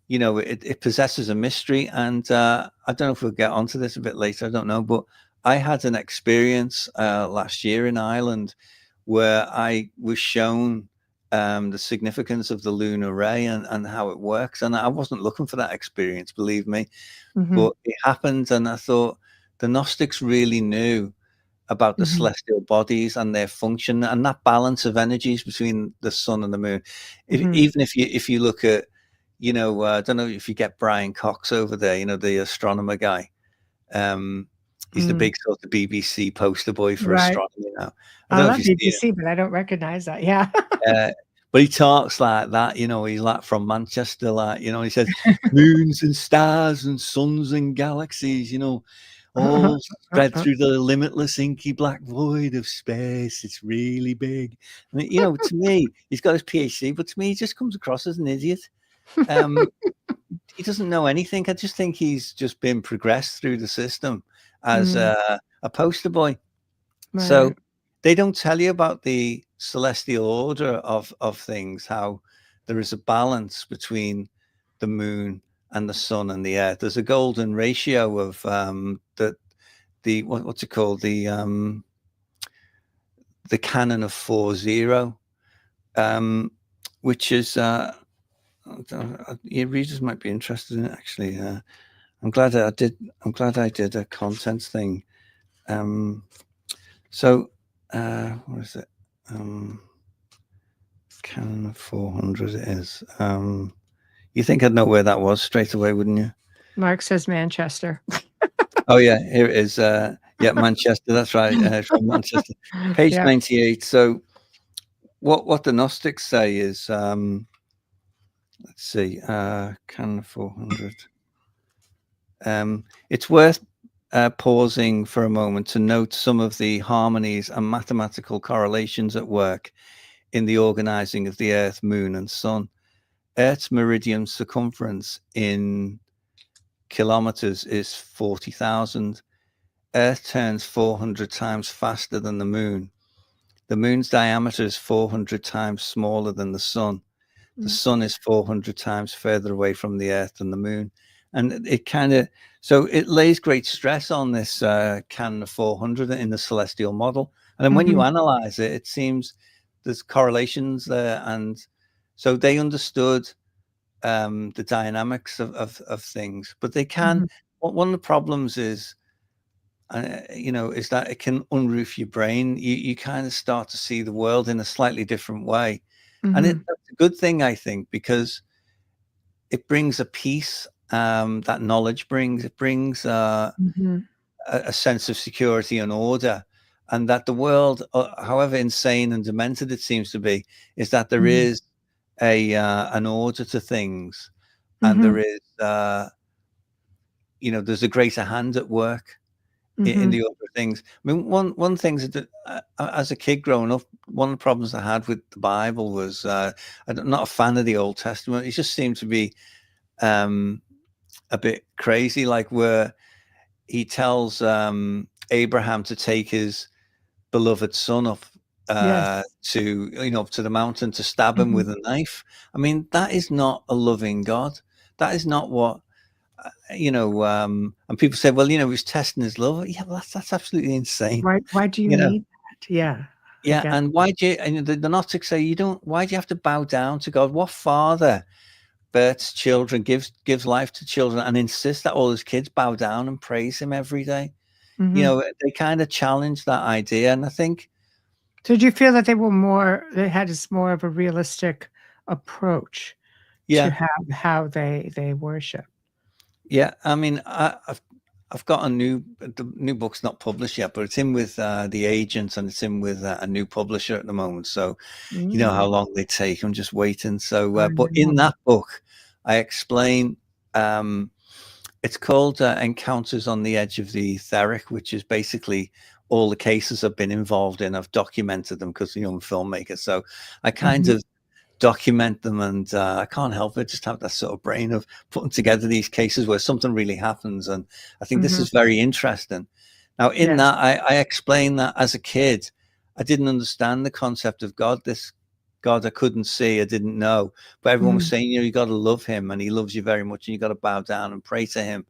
it possesses a mystery, and I don't know if we'll get onto this a bit later, I don't know, but I had an experience last year in Ireland where I was shown the significance of the lunar ray and how it works, and I wasn't looking for that experience, believe me. Mhm. But it happened, and I thought the Gnostics really knew about the Mhm. celestial bodies and their function and that balance of energies between the sun and the moon. Mhm. Even if you look at, I don't know if you get Brian Cox over there, the astronomer guy. He's the Mm. big sort of BBC poster boy for Right. astronomy now. I I don't know if love you see BBC, but I don't recognize that. Yeah. it. But he talks like that, he's like from Manchester, like, he says moons and stars and suns and galaxies, all spread through the limitless inky black void of space. It's really big. And, to me, he's got his PhD, but to me, he just comes across as an idiot. He doesn't know anything. I just think he's just been progressed through the system as Mm. a poster boy. So Right. they don't tell you about the celestial order of things, how there is a balance between the moon and the sun and the earth. There's a golden ratio of what's it called, the canon of 4-0, which is your readers might be interested in it, actually. I'm glad I did a contents thing. So what is it? Canon of 400 it is. You think I'd know where that was straight away, wouldn't you? Mark says Manchester. Oh yeah, here it is. Yeah, Manchester. That's right. From Manchester, page Yeah. 98. So what the Gnostics say is, let's see, Canon 400. It's worth pausing for a moment to note some of the harmonies and mathematical correlations at work in the organizing of the Earth, Moon, and Sun. Earth's meridian circumference in kilometers is 40,000. Earth turns 400 times faster than the moon. The moon's diameter is 400 times smaller than the sun. The Mm. sun is 400 times further away from the earth than the moon. And it lays great stress on this canon of 400 in the celestial model. And then when you Mhm. analyze it, it seems there's correlations there. And so they understood the dynamics of things, but they can. Mhm. One of the problems is, is that it can unroof your brain. You kind of start to see the world in a slightly different way, and Mhm. that's a good thing, I think, because it brings a peace that knowledge brings. It brings Mhm. a sense of security and order, and that the world, however insane and demented it seems to be, is that there Mhm. is an order to things, and there Mhm. is there's a greater hand at work. in the order of things. I mean, one thing that as a kid growing up, one of the problems I had with the Bible was I'm not a fan of the Old Testament. It just seemed to be a bit crazy, like where he tells Abraham to take his beloved son up to to the mountain to stab him with a knife. I mean, that is not a loving God. That is not what and people say, well, he's testing his love. Yeah, well, that's absolutely insane. Why do you need that? Yeah. And why do you, and the Gnostics say, why do you have to bow down to God? What father births children, gives life to children, and insists that all his kids bow down and praise him every day? They kind of challenge that idea. And I think, so did you feel that they had this more of a realistic approach to how they worship? Yeah, I mean, I've got the new book's not published yet, but it's in with the agents, and it's in with a new publisher at the moment. So you know how long they take. I'm just waiting. So, but in that book, I explain. It's called Encounters on the Edge of the Etheric, which is basically all the cases I've been involved in. I've documented them because I'm a filmmaker, so I kind of document them, and I can't help it, just have that sort of brain of putting together these cases where something really happens. And I think this is very interesting. Now, in that, I explained that as a kid, I didn't understand the concept of God. This God I couldn't see, I didn't know, but everyone was saying, you got to love him, and he loves you very much, and you got to bow down and pray to him,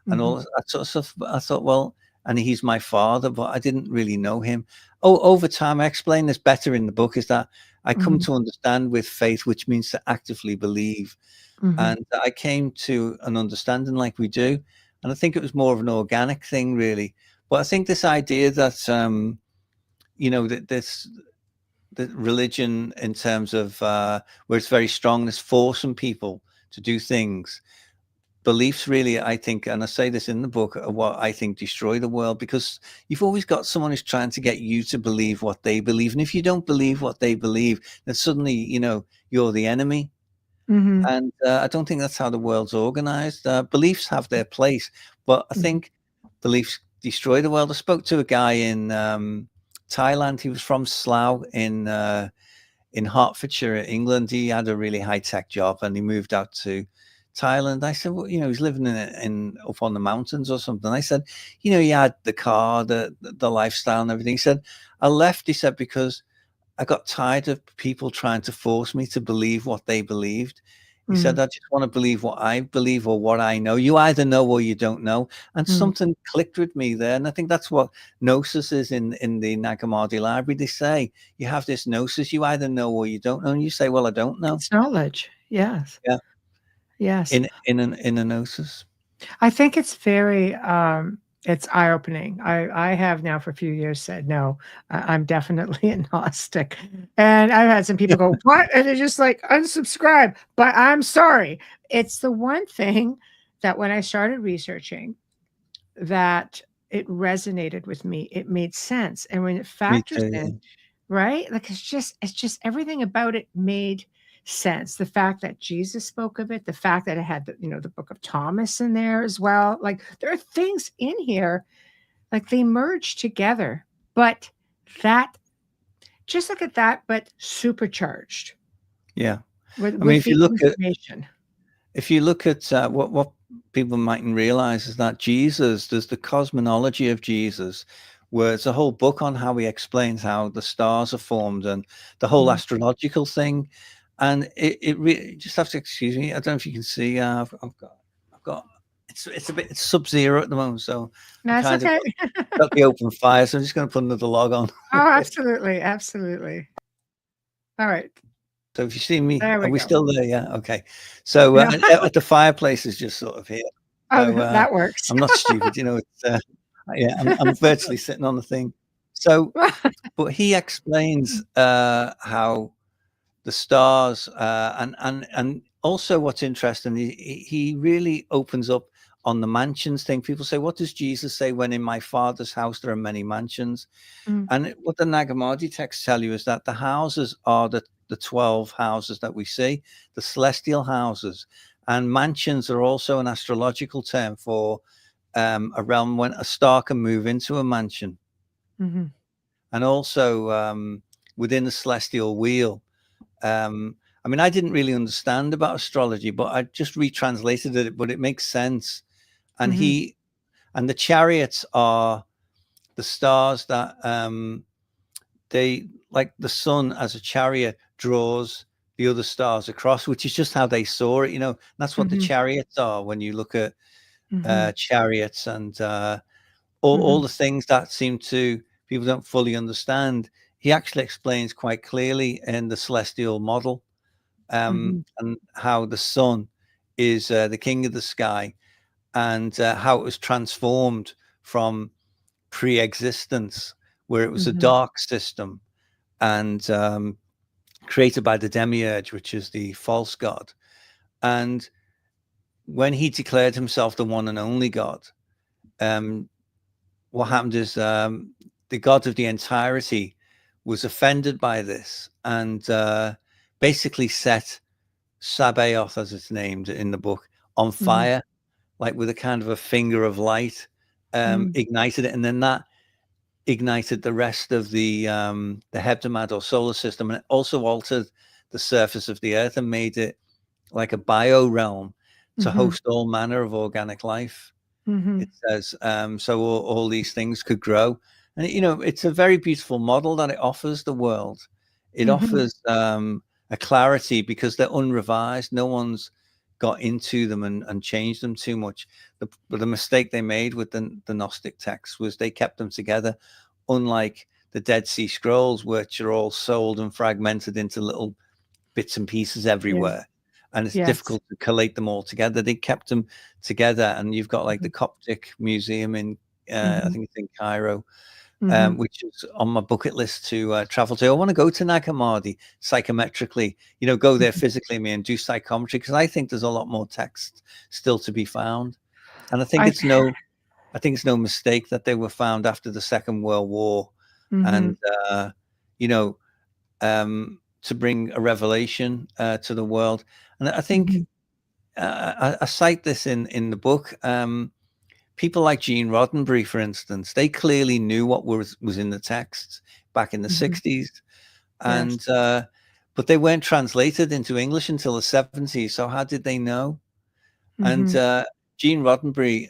and all that sort of stuff. I thought, well, and he's my father, but I didn't really know him. Over time, I explain this better in the book, is that I come to understand with faith, which means to actively believe. And I came to an understanding like we do. And I think it was more of an organic thing, really. But I think this idea that, that religion in terms of where it's very strong, it's forcing people to do things. Beliefs really, I think, and I say this in the book, are what I think destroy the world, because you've always got someone who's trying to get you to believe what they believe. And if you don't believe what they believe, then suddenly, you're the enemy. And I don't think that's how the world's organized. Beliefs have their place, but I think beliefs destroy the world. I spoke to a guy in Thailand. He was from Slough in Hertfordshire, England. He had a really high-tech job, and he moved out to Thailand. I said, well, he's living in up on the mountains or something. I said, he had the car, the lifestyle and everything. He said, I left, he said, because I got tired of people trying to force me to believe what they believed. He said, I just want to believe what I believe or what I know. You either know or you don't know. And something clicked with me there. And I think that's what gnosis is in the Nag Hammadi library. They say you have this gnosis, you either know or you don't know. And you say, well, I don't know. It's knowledge. Yes. Yeah. Yes. In a gnosis. I think it's very it's eye-opening. I have now for a few years said, no, I'm definitely a Gnostic. And I've had some people go, what? And they're just like, unsubscribe. But I'm sorry. It's the one thing that when I started researching, that it resonated with me. It made sense. And when it factors in, right? Like it's just everything about it made sense. The fact that Jesus spoke of it, the fact that it had the book of Thomas in there as well. Like there are things in here, like they merge together, but just look at that, but supercharged. Yeah. With if you look at what people mightn't realize is that there's the cosmology of Jesus, where it's a whole book on how he explains how the stars are formed and the whole astrological thing. And it really, just have to excuse me. I don't know if you can see. I've got. It's sub-zero at the moment, so that's okay. Got the open fire, so I'm just going to put another log on. Oh, absolutely, absolutely. All right. So if you see me, are we go. still there? Yeah. Okay. So at the fireplace is just sort of here. Oh, so, that works. I'm not stupid, It's I'm virtually sitting on the thing. So, but he explains how the stars and also what's interesting, he really opens up on the mansions thing. People say, what does Jesus say when in my Father's house there are many mansions? And what the Nag Hammadi texts tell you is that the houses are the 12 houses that we see, the celestial houses, and mansions are also an astrological term for a realm when a star can move into a mansion. Mm-hmm. And also within the celestial wheel. I mean, I didn't really understand about astrology, but I just retranslated it, but it makes sense. And the chariots are the stars that they, like the sun as a chariot draws the other stars across, which is just how they saw it, you know. That's what the chariots are when you look at chariots and all the things that seem to people don't fully understand. He actually explains quite clearly in the celestial model, and how the sun is the king of the sky, and how it was transformed from pre-existence, where it was a dark system, and created by the demiurge, which is the false god. And when he declared himself the one and only god, what happened is the god of the entirety was offended by this, and basically set Sabaoth, as it's named in the book, on fire, like with a kind of a finger of light, ignited it, and then that ignited the rest of the Hebdomad or solar system, and it also altered the surface of the earth and made it like a bio realm to host all manner of organic life. It says so all these things could grow, and you know, it's a very beautiful model that it offers the world. It offers a clarity because they're unrevised. No one's got into them and changed them too much. The mistake they made with the Gnostic texts was they kept them together, unlike the Dead Sea Scrolls, which are all sold and fragmented into little bits and pieces everywhere. And it's difficult to collate them all together. They kept them together, and you've got like the Coptic Museum in I think it's in Cairo, which is on my bucket list to travel to. I want to go to Nag Hammadi psychometrically, you know, go there physically and do psychometry, because I think there's a lot more text still to be found. And I think it's no mistake that they were found after the Second World War, and you know, to bring a revelation to the world. And I think I cite this in the book. People like Gene Roddenberry, for instance, they clearly knew what was in the texts back in the 60s, and but they weren't translated into English until the 70s. So how did they know? And Gene Roddenberry,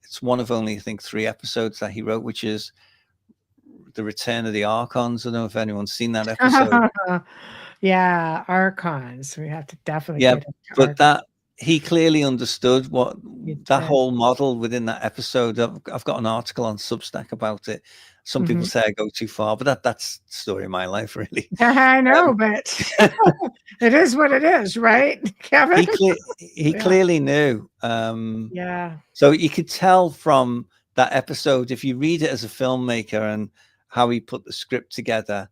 it's one of only, I think, 3 episodes that he wrote, which is The Return of the Archons. I don't know if anyone's seen that episode. Yeah, archons. We have to definitely Yeah, get into but archons. that he clearly understood what that whole model within that episode. I've got an article on Substack about it. Some people say I go too far, but that's the story of my life, really. I know, but it is what it is, right, Kevin? He clearly knew. So you could tell from that episode, if you read it as a filmmaker and how he put the script together,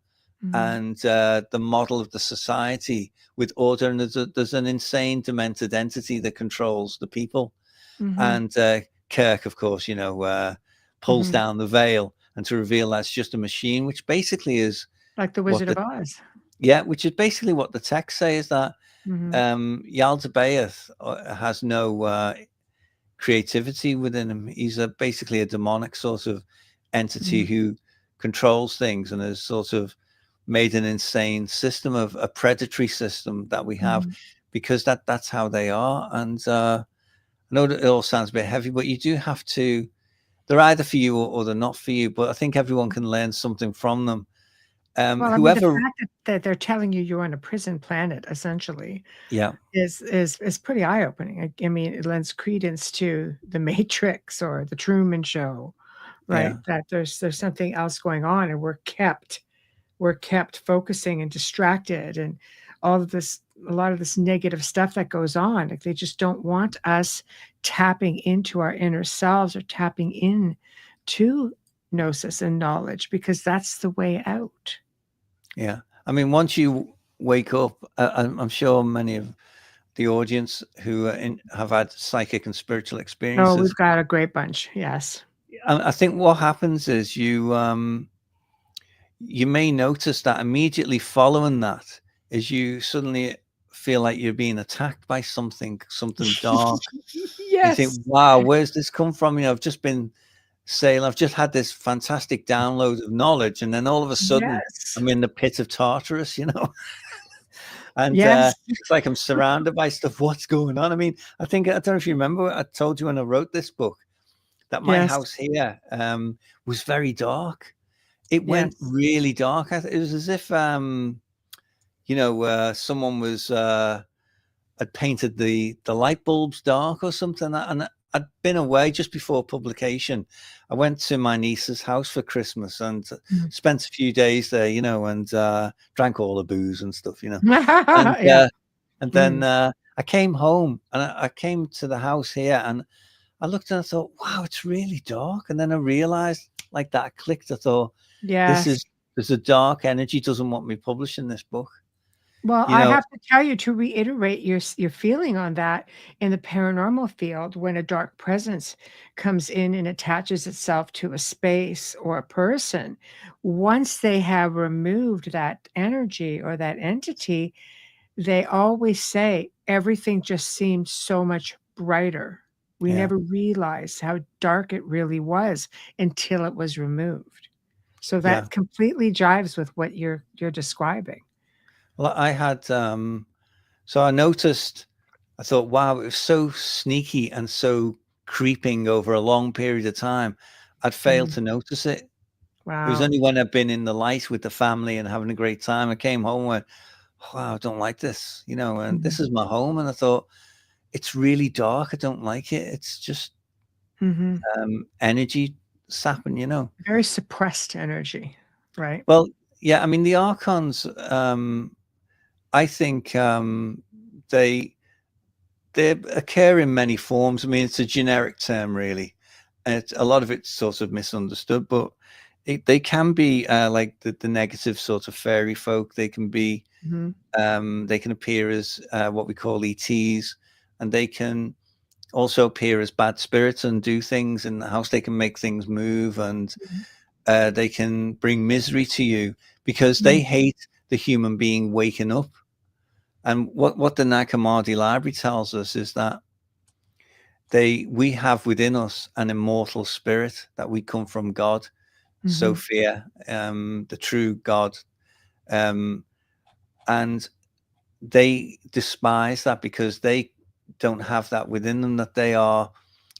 and the model of the society with order, and there's an insane demented entity that controls the people, and Kirk, of course, you know, pulls down the veil and to reveal that's just a machine, which basically is like the Wizard of Oz. Yeah, which is basically what the text say, is that Yaldabaoth has no creativity within him. He's basically a demonic sort of entity who controls things, and has sort of made an insane system, of a predatory system that we have, because that's how they are. And I know that it all sounds a bit heavy, but you do have to, they're either for you or they're not for you, but I think everyone can learn something from them. Well, I mean, the fact that they're telling you you're on a prison planet, essentially, is pretty eye-opening. I mean, it lends credence to the Matrix or the Truman Show, right? That there's something else going on, and we're kept focusing and distracted, and all of this, a lot of this negative stuff that goes on. Like, they just don't want us tapping into our inner selves or tapping in to gnosis and knowledge, because that's the way out. Yeah. I mean, once you wake up, I'm sure many of the audience who have had psychic and spiritual experiences. Oh, we've got a great bunch. Yes. I think what happens is you may notice that immediately following that is you suddenly feel like you're being attacked by something dark. You think, Yes. wow, where's this come from? I've just been saying, I've just had this fantastic download of knowledge, and then all of a sudden Yes. I'm in the pit of Tartarus, and Yes. it's like I'm surrounded by stuff. What's going on? I mean, I don't know if you remember, I told you when I wrote this book that my Yes. house here was very dark. It went Yes. really dark. It was as if someone was had painted the light bulbs dark or something. And I'd been away just before publication. I went to my niece's house for Christmas and spent a few days there, and drank all the booze and stuff, and Yeah. and then I came home, and I came to the house here, and I looked and I thought, wow, it's really dark. And then I realized, like that clicked. I thought, Yes. there's a dark energy doesn't want me publishing this book. Well, I have to tell you, to reiterate your feeling on that, in the paranormal field, when a dark presence comes in and attaches itself to a space or a person, once they have removed that energy or that entity, they always say everything just seemed so much brighter. We Yeah. never realized how dark it really was until it was removed. So that completely jives with what you're describing. Well, I had, so I noticed, I thought, wow, it was so sneaky and so creeping over a long period of time. I'd failed to notice it. Wow. It was only when I'd been in the light with the family and having a great time, I came home and went, wow, I don't like this, and this is my home. And I thought, it's really dark. I don't like it. It's just energy sapping, Very suppressed energy, right? Well, yeah, I mean, the archons, I think they occur in many forms. I mean, it's a generic term, really. A lot of it's sort of misunderstood, but they can be like the negative sort of fairy folk. They can be, they can appear as what we call ETs, and they can also appear as bad spirits and do things in the house. They can make things move, and they can bring misery to you because they hate the human being waking up. And what the Nag Hammadi library tells us is that we have within us an immortal spirit, that we come from God, Sophia, the true God. And they despise that because they don't have that within them, that they are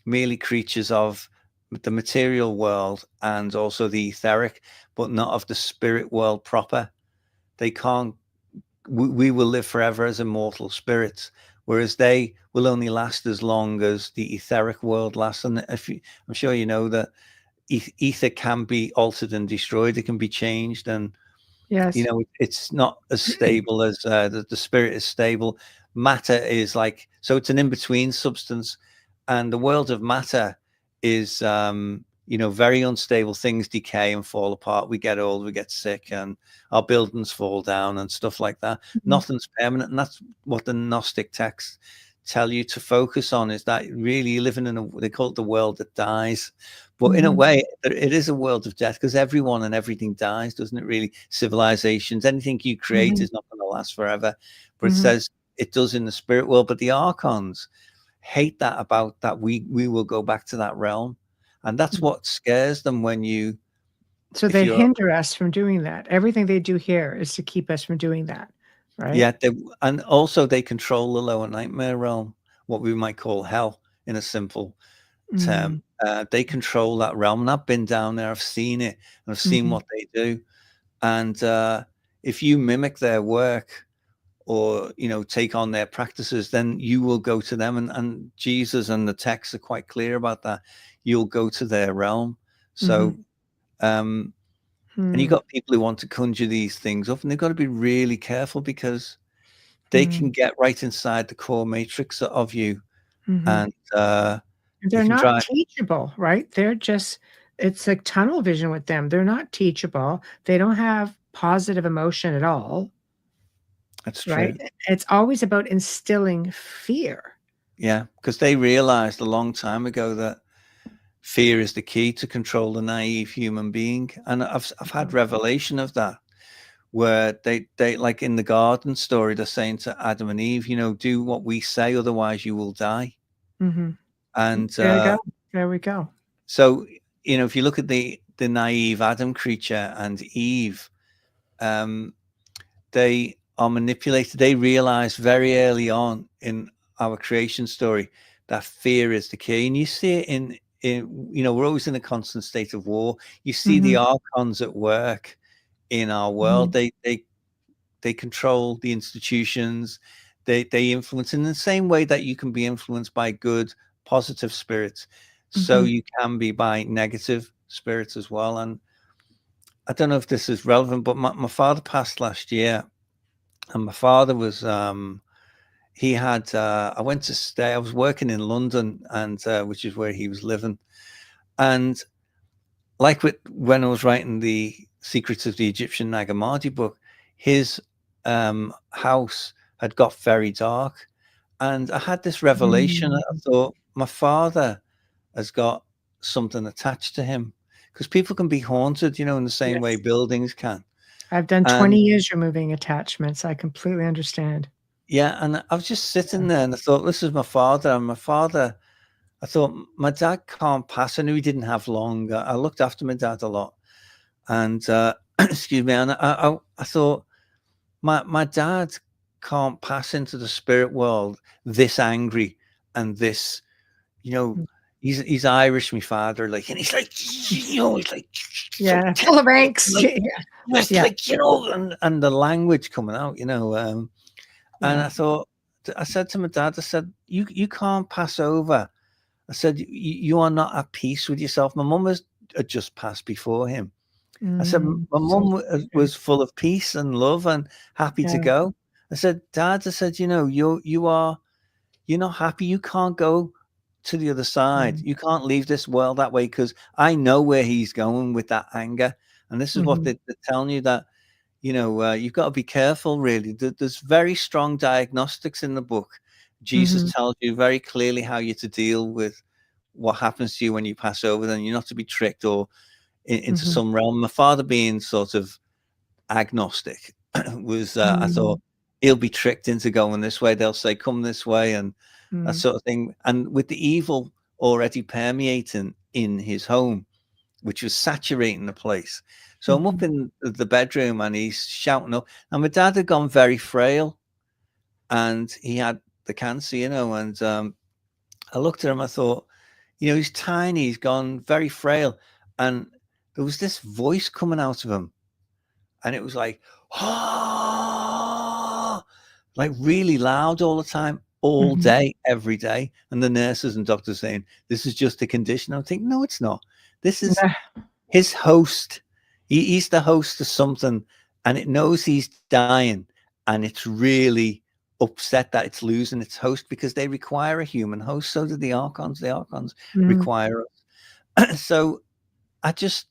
merely creatures of the material world and also the etheric, but not of the spirit world proper. They can't. We will live forever as immortal spirits, whereas they will only last as long as the etheric world lasts. And I'm sure you know that ether can be altered and destroyed. It can be changed, and it's not as stable as the spirit is stable. Matter is like, so it's an in-between substance, and the world of matter is very unstable. Things decay and fall apart. We get old, we get sick, and our buildings fall down and stuff like that. Nothing's permanent. And that's what the Gnostic texts tell you to focus on, is that really you're living in they call it the world that dies. But in a way, it is a world of death, because everyone and everything dies, doesn't it really? Civilizations, anything you create is not going to last forever. But it says it does in the spirit world. But the archons hate that, about that we will go back to that realm. And that's what scares them when you... So they hinder us from doing that. Everything they do here is to keep us from doing that, right? Yeah, and also they control the lower nightmare realm, what we might call hell in a simple term. They control that realm. And I've been down there, I've seen it, and I've seen what they do. And if you mimic their work or, take on their practices, then you will go to them. And Jesus and the texts are quite clear about that. You'll go to their realm. So, and you got people who want to conjure these things up, and they've got to be really careful, because they can get right inside the core matrix of you. And they're not teachable, right? It's like tunnel vision with them. They're not teachable. They don't have positive emotion at all. That's true. Right? It's always about instilling fear. Yeah, because they realized a long time ago that fear is the key to control the naive human being. And I've had revelation of that, where they like in the garden story, they're saying to Adam and Eve, you know, do what we say, otherwise you will die. Mm-hmm. And There we go. There we go. So, you know, if you look at the naive Adam creature and Eve, they are manipulated. They realize very early on in our creation story that fear is the key. And you see it in you know, we're always in a constant state of war. You see the archons at work in our world. They control the institutions. They influence in the same way that you can be influenced by good, positive spirits. So you can be by negative spirits as well. And I don't know if this is relevant, but my father passed last year, and my father was he had I went to stay. I was working in London, and which is where he was living. And like when I was writing the Secrets of the Egyptian Nag Hammadi book, his house had got very dark, and I had this revelation. I thought, my father has got something attached to him, because people can be haunted, you know, in the same way buildings can. I've done 20 years removing attachments. I completely understand. Yeah, and I was just sitting there, and I thought, this is my father. And my father, I thought, my dad can't pass. I knew he didn't have long. I looked after my dad a lot. And, excuse me, and I thought, my dad can't pass into the spirit world this angry and this, you know, he's Irish, my father, like, and he's like, you know, he's like, full of ranks, like, like, you know, and the language coming out, you know, and I thought, I said to my dad, I said, you can't pass over. I said, you are not at peace with yourself. My mum had just passed before him. I said, my mum was full of peace and love and happy to go. I said, Dad, I said, you know, you're not happy. You can't go to the other side. You can't leave this world that way, because I know where he's going with that anger. And this is what they're telling you, that, you know, you've got to be careful, really. There's very strong diagnostics in the book. Jesus tells you very clearly how you're to deal with what happens to you when you pass over. Then you're not to be tricked or into some realm. My father, being sort of agnostic, was I thought, he'll be tricked into going this way. They'll say, come this way, and that sort of thing. And with the evil already permeating in his home, which was saturating the place. So I'm up in the bedroom, and he's shouting up. And my dad had gone very frail, and he had the cancer, you know. And I looked at him, I thought, you know, he's tiny, he's gone very frail. And there was this voice coming out of him, and it was like, oh, like really loud all the time, all day, every day. And the nurses and doctors saying, this is just a condition. I'm thinking, no, it's not. This is his host. He's the host of something, and it knows he's dying, and it's really upset that it's losing its host, because they require a human host. So do the archons. The archons require us. So I just,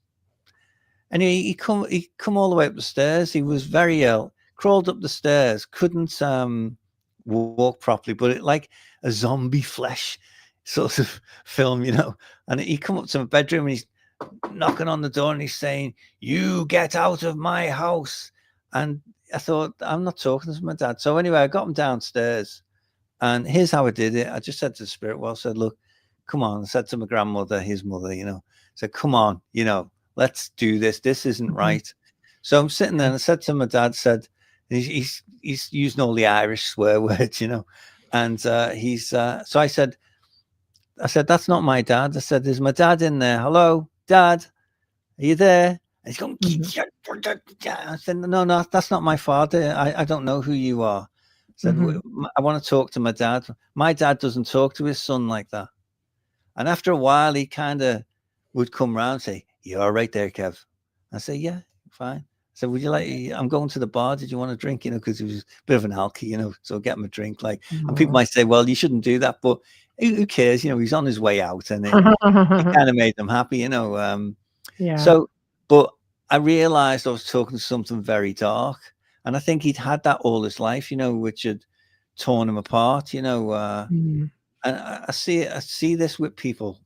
anyway, he come all the way up the stairs. He was very ill, crawled up the stairs, couldn't walk properly, but it like a zombie flesh sort of film, you know. And he come up to my bedroom, and he's knocking on the door, and he's saying, you get out of my house. And I thought, I'm not talking to my dad. So anyway, I got him downstairs, and here's how I did it. I just said to the spirit world, said, look, come on. I said to my grandmother, his mother, you know, said, come on, you know, let's do this. This isn't right. So I'm sitting there, and I said to my dad, said, he's using all the Irish swear words, you know, and so I said, that's not my dad. I said, is my dad in there? Hello, Dad, are you there? And he's going, I said, no, that's not my father. I don't know who you are. I said, I want to talk to my dad. My dad doesn't talk to his son like that. And after a while, he kind of would come round and say, you all right there, Kev? I say, yeah, fine. I said, would you like, I'm going to the bar. Did you want a drink? You know, because he was a bit of an alky, you know, so get him a drink. Like, and people might say, well, you shouldn't do that, but who cares? You know, he's on his way out, and it kind of made them happy, you know. So, but I realized I was talking to something very dark, and I think he'd had that all his life, you know, which had torn him apart, you know. And I see this with people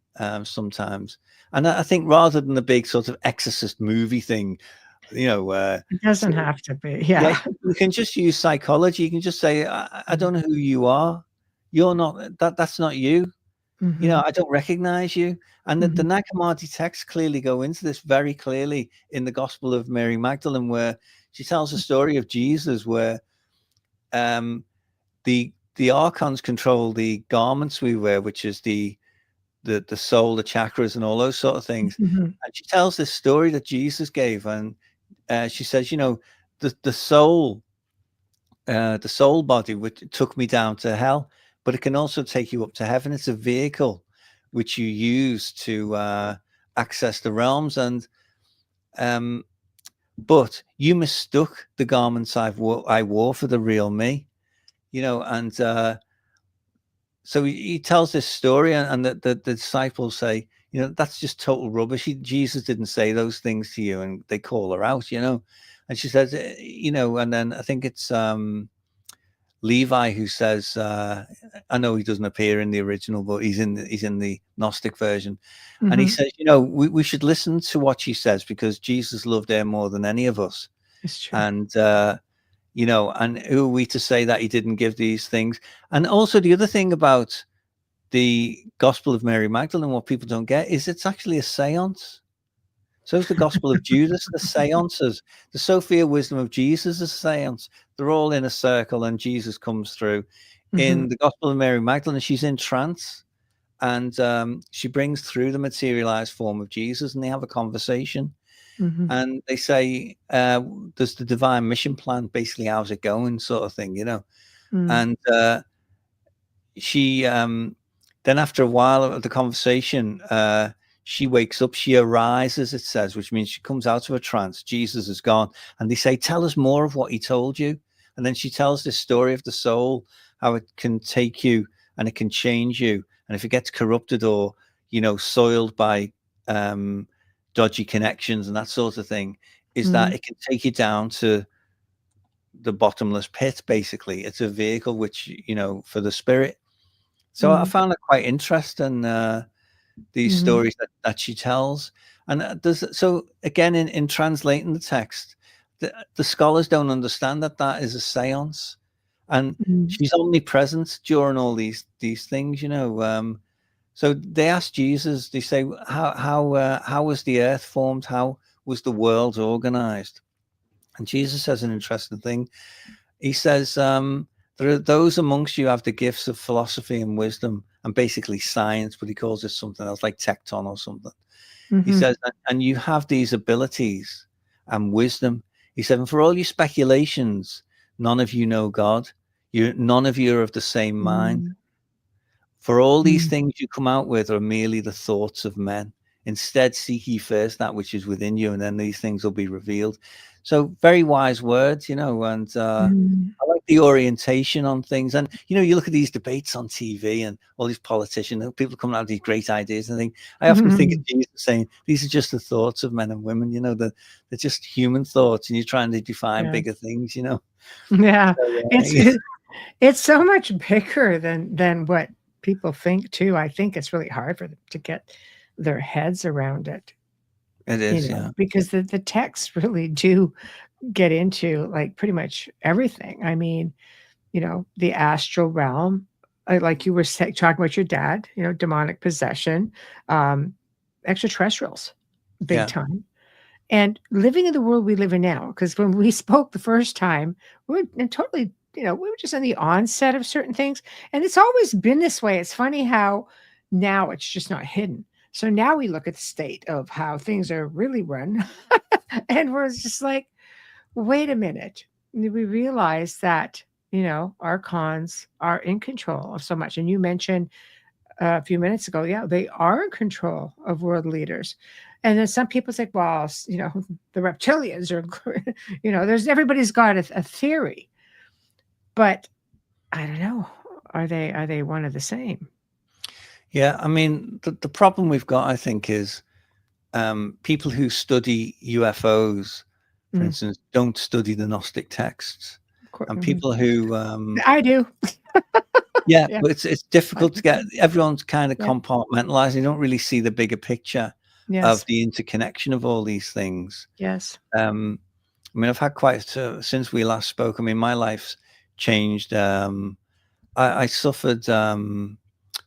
sometimes, and I think rather than the big sort of exorcist movie thing, It doesn't have to be. Yeah, Yeah. you can just use psychology. You can just say, I don't know who you are. You're not that's not you. Mm-hmm. I don't recognize you. And the Mm-hmm. Nag Hammadi texts clearly go into this very clearly in the Gospel of Mary Magdalene, where she tells the story of Jesus, where the archons control the garments we wear, which is the soul, the chakras, and all those sort of things. Mm-hmm. And she tells this story that Jesus gave, and she says, the soul body, which took me down to hell, but it can also take you up to heaven. It's a vehicle which you use to access the realms, and but you mistook the garments I wore for the real me, and so he tells this story, and the disciples say, that's just total rubbish. Jesus didn't say those things to you, and they call her out, and she says, and then I think it's Levi who says, I know he doesn't appear in the original, but he's in the Gnostic version. Mm-hmm. And he says, we should listen to what she says, because Jesus loved her more than any of us. It's true. And, and who are we to say that he didn't give these things? And also the other thing about the Gospel of Mary Magdalene, what people don't get, is it's actually a seance. So is the Gospel of Judas, the seances. The Sophia Wisdom of Jesus is a seance. They're all in a circle and Jesus comes through. Mm-hmm. In the Gospel of Mary Magdalene, she's in trance, and she brings through the materialized form of Jesus, and they have a conversation. Mm-hmm. And they say, there's the divine mission plan, basically, how's it going, sort of thing, Mm-hmm. And she, then after a while of the conversation, she wakes up, she arises, it says, which means she comes out of a trance. Jesus is gone. And they say, tell us more of what he told you. And then she tells this story of the soul, how it can take you and it can change you. And if it gets corrupted or, soiled by dodgy connections and that sort of thing, is that it can take you down to the bottomless pit, basically. It's a vehicle which, for the spirit. So I found it quite interesting, these stories that she tells. And so again, in translating the text, the scholars don't understand that is a seance, and she's omnipresent during all these things, so they asked Jesus, they say, how was the earth formed? How was the world organized? And Jesus says an interesting thing. He says, there are those amongst you who have the gifts of philosophy and wisdom, and basically science, but he calls it something else, like tecton or something. He says, and you have these abilities and wisdom. He said, and for all your speculations, none of you know God. None of you are of the same mind. For all these things you come out with are merely the thoughts of men. Instead, seek ye first that which is within you, and then these things will be revealed. So very wise words, and I like the orientation on things. And, you look at these debates on TV and all these politicians, and people coming out with these great ideas. And I often think of Jesus saying, these are just the thoughts of men and women, they're just human thoughts, and you're trying to define bigger things, Yeah. So, It's so much bigger than what people think too. I think it's really hard for them to get their heads around it. It is, yeah. Because the texts really do get into like pretty much everything. I mean, the astral realm, like you were talking about your dad, demonic possession, extraterrestrials, big time. And living in the world we live in now, because when we spoke the first time, we were totally, we were just on the onset of certain things. And it's always been this way. It's funny how now it's just not hidden. So now we look at the state of how things are really run. And we're just like, wait a minute. We realize that, archons are in control of so much. And you mentioned a few minutes ago, they are in control of world leaders. And then some people say, well, the reptilians are, everybody's got a theory. But I don't know. Are they one of the same? Yeah, I mean, the problem we've got, I think, is people who study UFOs, for instance, don't study the Gnostic texts. And people who I do. Yeah, but it's difficult to get. Everyone's kind of compartmentalized. They don't really see the bigger picture. of Yes. the interconnection of all these things. Yes. I mean, I've had since we last spoke. I mean, my life's changed. I suffered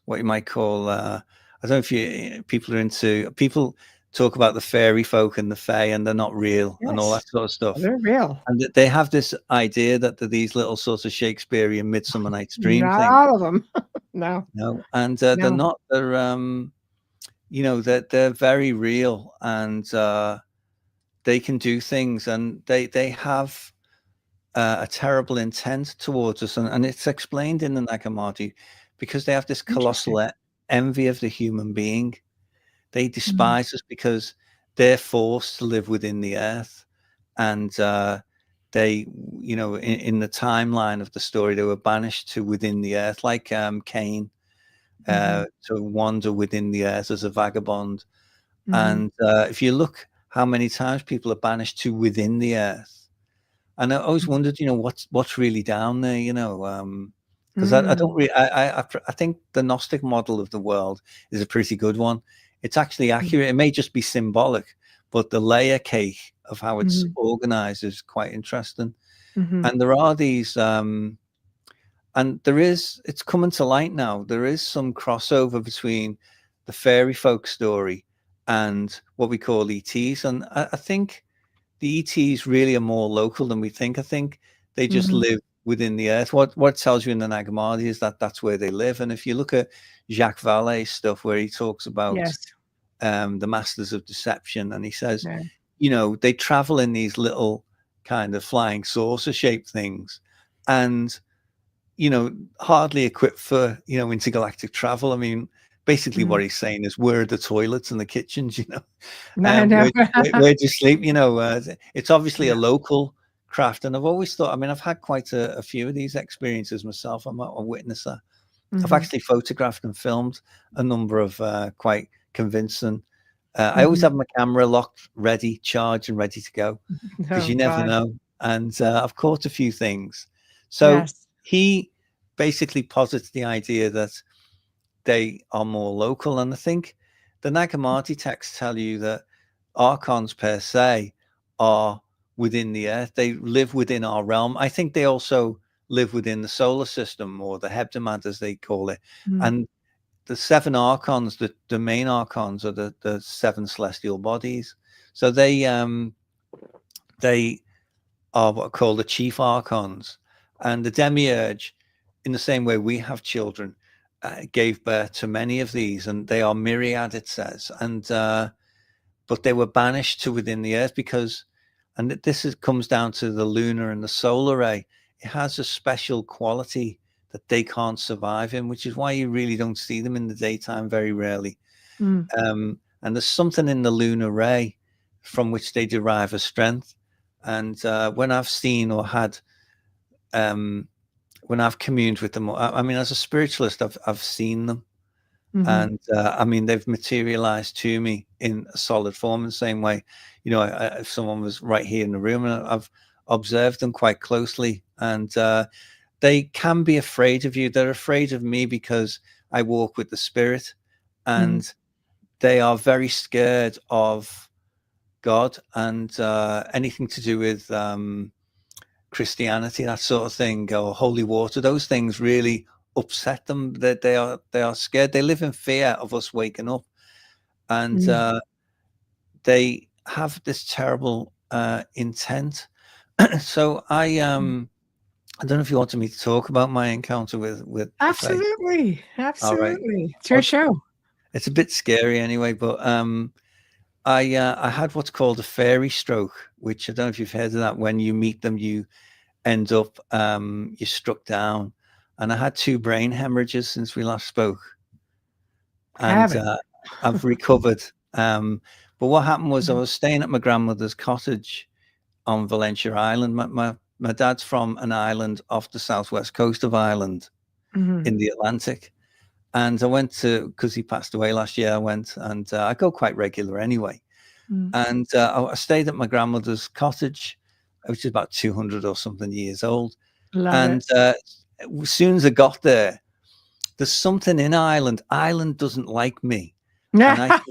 what you might call, I don't know if people talk about the fairy folk and the fae, and they're not real, and all Yes. that sort of stuff. They're real. And they have this idea that they're these little sorts of Shakespearean Midsummer Night's Dream Not thing. all of them. No. No, and they're No. not. They're they're very real, and they can do things, and they have a terrible intent towards us, and it's explained in the Nag Hammadi, because they have this colossal envy of the human being. They despise us because they're forced to live within the earth, and they, in the timeline of the story, they were banished to within the earth, like Cain, to wander within the earth as a vagabond. And if you look how many times people are banished to within the earth, and I always wondered, what's really down there, because I don't really, I think the Gnostic model of the world is a pretty good one. It's actually accurate. It may just be symbolic, but the layer cake of how it's organized is quite interesting. And there are these, and it's coming to light now. There is some crossover between the fairy folk story and what we call ETs. And I think the ETs really are more local than we think. I think they just live within the earth. What tells you in the Nag Hammadi is that that's where they live. And if you look at Jacques Vallée's stuff, where he talks about the masters of deception, and he says, they travel in these little kind of flying saucer shaped things, and hardly equipped for intergalactic travel. I mean, basically what he's saying is, where are the toilets and the kitchens? Where do you sleep? It's obviously a local craft. And I've always thought, I mean, I've had quite a few of these experiences myself. I'm a witnesser. I've actually photographed and filmed a number of quite convincing. I always have my camera locked, ready, charged, and ready to go, because you never know. And I've caught a few things. So he basically posits the idea that they are more local. And I think the Nag Hammadi texts tell you that archons per se are within the earth. They live within our realm. I think they also live within the solar system, or the Hebdomad, as they call it. And the 7 archons, the main archons, are the 7 celestial bodies. So they are what are called the chief archons. And the demiurge, in the same way we have children, gave birth to many of these, and they are myriad, it says. And but they were banished to within the earth because, and this comes down to the lunar and the solar ray. It has a special quality that they can't survive in, which is why you really don't see them in the daytime, very rarely. And there's something in the lunar ray from which they derive a strength. And when I've seen or had, when I've communed with them, I mean, as a spiritualist, I've seen them. And I mean, they've materialized to me in a solid form in the same way. If someone was right here in the room, and I've observed them quite closely, and they can be afraid of you. They're afraid of me because I walk with the spirit, and they are very scared of God and anything to do with Christianity, that sort of thing, or holy water. Those things really upset them. That they are scared. They live in fear of us waking up, and they have this terrible intent. So I don't know if you wanted me to talk about my encounter with Absolutely. All right. It's your show. It's a bit scary anyway, but I had what's called a fairy stroke, which I don't know if you've heard of that. When you meet them, you end up you're struck down, and I had 2 brain hemorrhages since we last spoke, and I've recovered. But what happened was, I was staying at my grandmother's cottage on Valentia Island. My dad's from an island off the southwest coast of Ireland in the Atlantic. And I went because he passed away last year, I went, and I go quite regular anyway. And I stayed at my grandmother's cottage, which is about 200 or something years old. As soon as I got there, there's something in Ireland. Ireland doesn't like me. And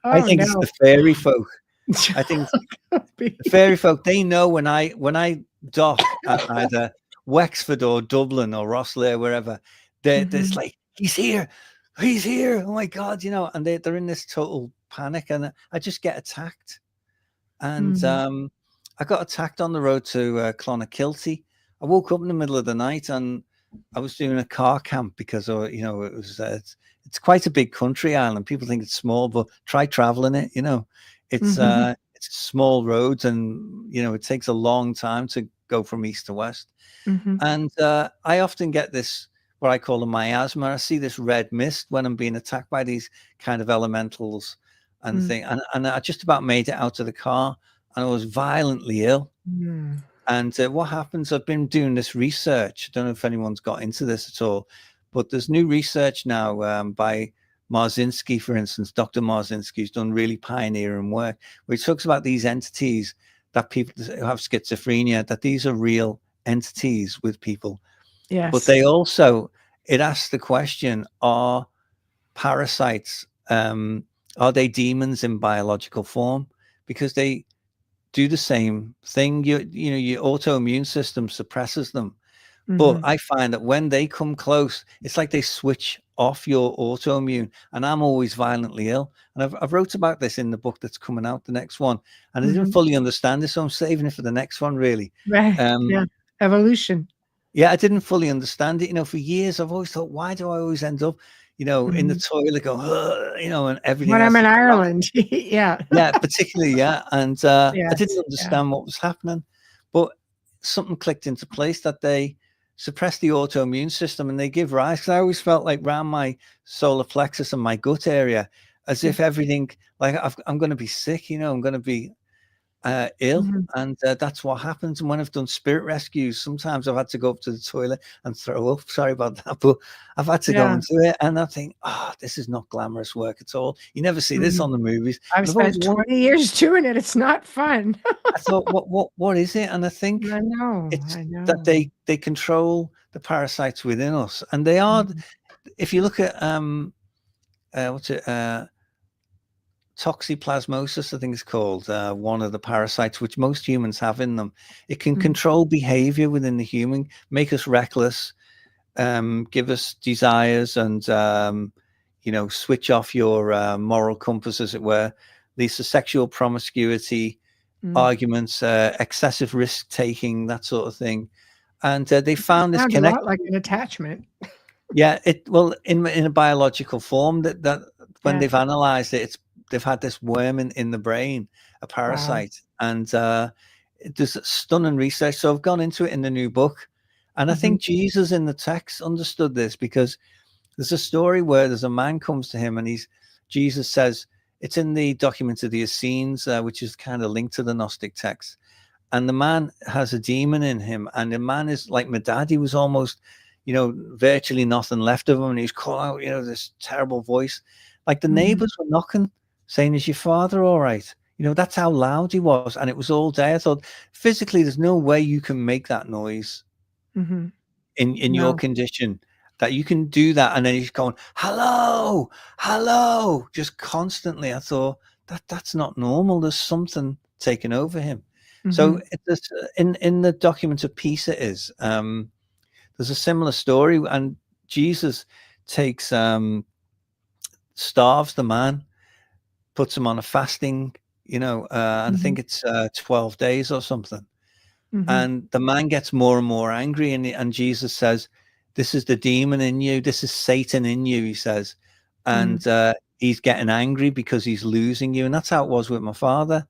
I Oh think it's no. the fairy folk. I think Could be. the fairy folk, they know when I dock at either Wexford or Dublin or Rosslare, wherever, they're it's like, he's here, oh my God, you know, and they're in this total panic, and I just get attacked. And I got attacked on the road to Clonakilty. I woke up in the middle of the night and I was doing a car camp because, you know, it was it's quite a big country, Ireland. People think it's small, but try traveling it. You know, it's small roads, and you know it takes a long time to go from east to west. And I often get this, what I call a miasma. I see this red mist when I'm being attacked by these kind of elementals and thing. And I just about made it out of the car, and I was violently ill. And what happens, I've been doing this research. I don't know if anyone's got into this at all, but there's new research now by Marzinski, for instance. Dr. Marzinski's done really pioneering work, where he talks about these entities that people who have schizophrenia, that these are real entities with people. Yes. But they also, it asks the question, are parasites, are they demons in biological form? Because they do the same thing. You know, your autoimmune system suppresses them. But I find that when they come close, it's like they switch off your autoimmune, and I'm always violently ill. And I've wrote about this in the book that's coming out, the next one, and I didn't fully understand this, so I'm saving it for the next one, really. Right. Yeah. Evolution. Yeah, I didn't fully understand it. You know, for years I've always thought, why do I always end up, you know, in the toilet, go, you know, and everything. When else I'm in is wrong. Ireland. Yeah. Yeah, particularly, yeah. And I didn't Yes, understand what was happening, but something clicked into place that they suppress the autoimmune system and they give rise. 'Cause I always felt like around my solar plexus and my gut area, as if everything, like I'm going to be sick, you know, I'm going to be ill. And that's what happens. And when I've done spirit rescues, sometimes I've had to go up to the toilet and throw up. Sorry about that, but I've had to go into it, and I think, this is not glamorous work at all. You never see this on the movies. I've spent 20 years doing it. It's not fun. I thought, what is it? And I think I know that they control the parasites within us, and they are. If you look at toxoplasmosis, I think it's called, one of the parasites which most humans have in them. It can control behavior within the human, make us reckless, give us desires, and you know, switch off your moral compass, as it were. Leads to sexual promiscuity, arguments, excessive risk taking, that sort of thing. And they found this connection, a lot like an attachment. Yeah, in a biological form, that when they've analyzed it, they've had this worm in the brain, a parasite. And there's stunning research. So I've gone into it in the new book. And I think Jesus in the text understood this, because there's a story where there's a man comes to him, and Jesus says, it's in the document of the Essenes, which is kind of linked to the Gnostic text. And the man has a demon in him, and the man is like my dad. He was almost, you know, virtually nothing left of him. And he's calling out, you know, this terrible voice. Like the neighbors were knocking, saying, is your father all right? You know, that's how loud he was. And it was all day. I thought, physically, there's no way you can make that noise in your condition, that you can do that. And then he's going, hello, hello, just constantly. I thought, that's not normal. There's something taking over him. So in the document of peace, it is, there's a similar story, and Jesus takes, starves the man, puts him on a fasting, you know, and I think it's 12 days or something. And the man gets more and more angry, and Jesus says, this is the demon in you. This is Satan in you, he says. And he's getting angry because he's losing you. And that's how it was with my father.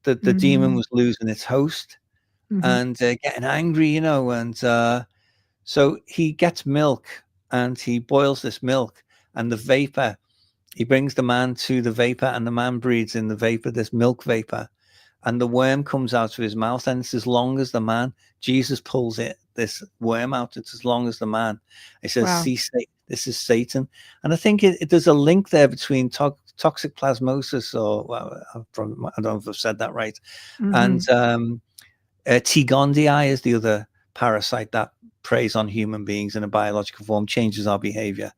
The demon was losing its host and getting angry, you know. And so he gets milk, and he boils this milk, and the vapor, he brings the man to the vapor, and the man breathes in the vapor, this milk vapor, and the worm comes out of his mouth, and it's as long as the man. Jesus pulls this worm out, it's as long as the man. He says, see, this is Satan. And I think there's a link there between toxic plasmosis, or I don't know if I've said that right, and T. gondii is the other parasite that preys on human beings in a biological form, changes our behavior.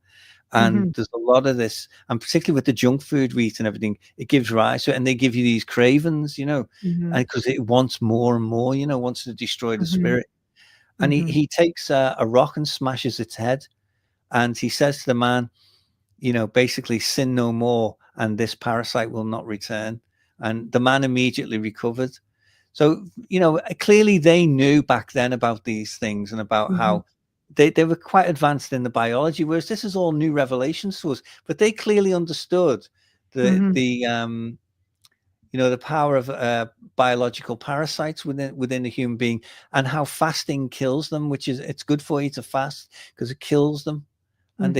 And there's a lot of this, and particularly with the junk food we eat and everything, it gives rise to it, and they give you these cravings, and because it wants more and more, wants to destroy the spirit. And he takes a rock and smashes its head, and he says to the man, basically, sin no more, and this parasite will not return. And the man immediately recovered. So, clearly they knew back then about these things and about how they were quite advanced in the biology, whereas this is all new revelations to us. But they clearly understood the power of biological parasites within a human being, and how fasting kills them, it's good for you to fast because it kills them. And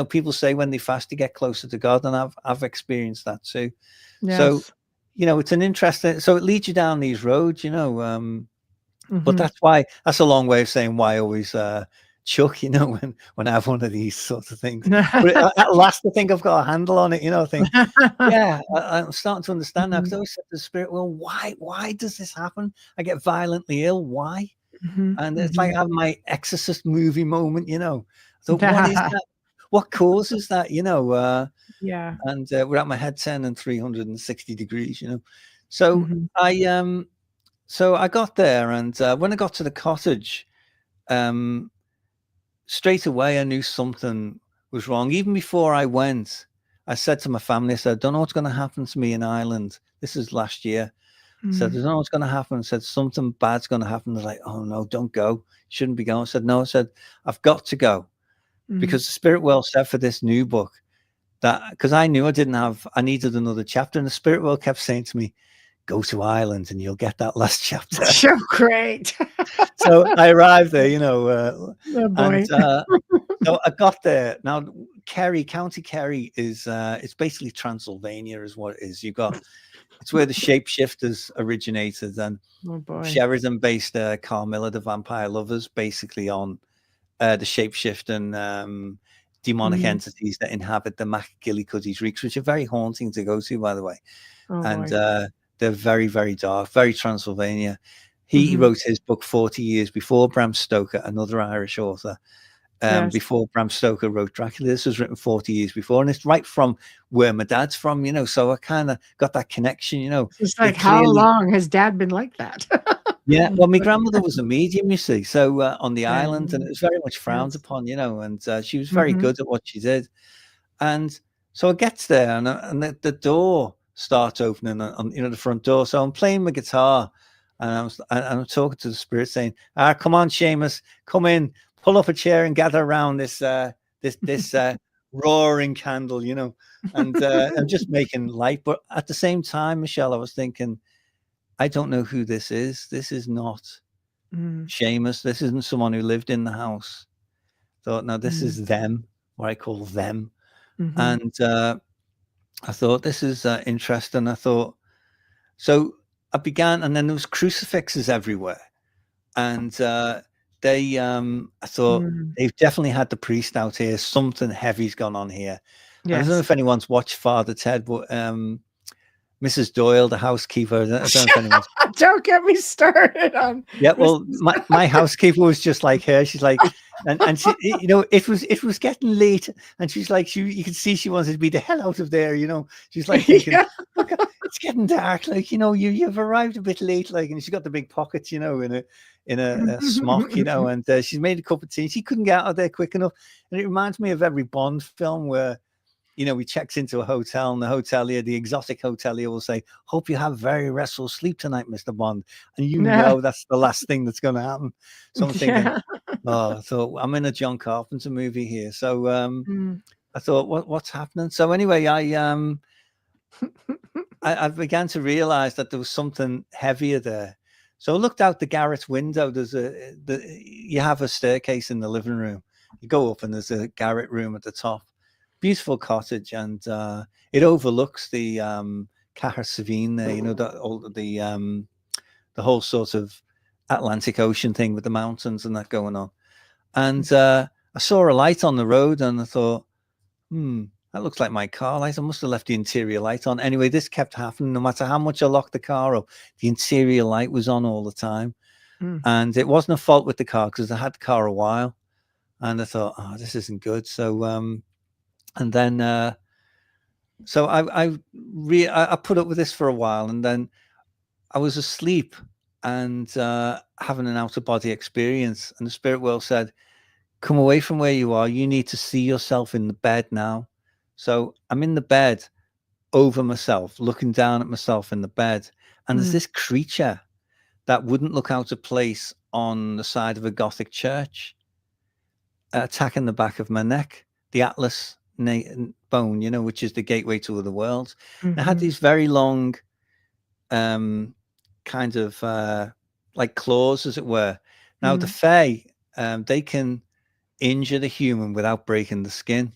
people say when they fast, they get closer to God, and I've experienced that too. Yes. So, it's an interesting. So it leads you down these roads, But that's a long way of saying why I always chuck, when I have one of these sorts of things. But at last, I think I've got a handle on it. I think, yeah, I'm starting to understand now. Because I always said to the spirit, well, why does this happen? I get violently ill. Why? And it's like I have my Exorcist movie moment, So what is that? What causes that? Yeah. And we're at my head 10 and 360 degrees, So I got there, and when I got to the cottage, straight away I knew something was wrong. Even before I went, I said to my family, I said, I don't know what's going to happen to me in Ireland. This is last year. I said, I don't know what's going to happen. I said, something bad's going to happen. They're like, oh no, don't go. You shouldn't be going. I said, no. I said, I've got to go. Because the spirit world said for this new book that, because I knew I needed another chapter, and the spirit world kept saying to me, go to Ireland and you'll get that last chapter. So great. So I arrived there, Oh, boy. and so I got there. Now, County Kerry is it's basically Transylvania is what it is. It's where the shapeshifters originated, and Sheridan-based Carmilla the Vampire Lovers, basically on the shapeshifting demonic entities that inhabit the MacGillycuddy's Reeks, which are very haunting to go to, by the way. They're very, very dark, very Transylvania. He wrote his book 40 years before Bram Stoker, another Irish author. Before Bram Stoker wrote Dracula. This was written 40 years before, and it's right from where my dad's from, so I kind of got that connection, It's like, how long has Dad been like that? Yeah, well, my grandmother was a medium, you see, so on the island, and it was very much frowned upon, and she was very good at what she did. And so I get there, and the door starts opening on the front door. So I'm playing my guitar, and I'm talking to the spirit, saying, come on, Seamus, come in, pull up a chair and gather around this roaring candle, and I'm just making light. But at the same time, Michelle, I was thinking, I don't know who this is. This is not Seamus. This isn't someone who lived in the house. Thought, no, this is them, or I call them. And I thought, this is interesting. I thought, so I began, and then there was crucifixes everywhere. And I thought, they've definitely had the priest out here. Something heavy's gone on here. Yes. I don't know if anyone's watched Father Ted, but Mrs. Doyle, the housekeeper. I don't know if anyone's... Don't get me started on. Yeah, well, my housekeeper was just like her. She's like, and she, it was getting late, and she's like, you could see she wanted to be the hell out of there. She's like, thinking, look, it's getting dark. Like, you've arrived a bit late. Like, and she's got the big pockets, in a smock, and she's made a cup of tea. She couldn't get out of there quick enough, and it reminds me of every Bond film where, we checks into a hotel, and the hotelier, the exotic hotelier, will say, hope you have very restful sleep tonight, Mr. Bond. And that's the last thing that's going to happen. So I'm thinking, so I'm in a John Carpenter movie here. So I thought, what's happening? So anyway, I began to realize that there was something heavier there. So I looked out the garret window. You have a staircase in the living room. You go up, and there's a garret room at the top. Beautiful cottage, and it overlooks the Caher Savine there, the whole sort of Atlantic Ocean thing with the mountains and that going on. And I saw a light on the road, and I thought, that looks like my car light. I must have left the interior light on. Anyway, this kept happening. No matter how much I locked the car up, the interior light was on all the time. And it wasn't a fault with the car, because I had the car a while. And I thought, this isn't good. So And then, so I put up with this for a while, and then I was asleep and having an out of body experience, and the spirit world said, come away from where you are. You need to see yourself in the bed now. So I'm in the bed over myself, looking down at myself in the bed. And there's this creature that wouldn't look out of place on the side of a Gothic church, attacking the back of my neck, the Atlas bone, you know, which is the gateway to other worlds. I had these very long kind of like claws, as it were. Now the Fae, they can injure the human without breaking the skin.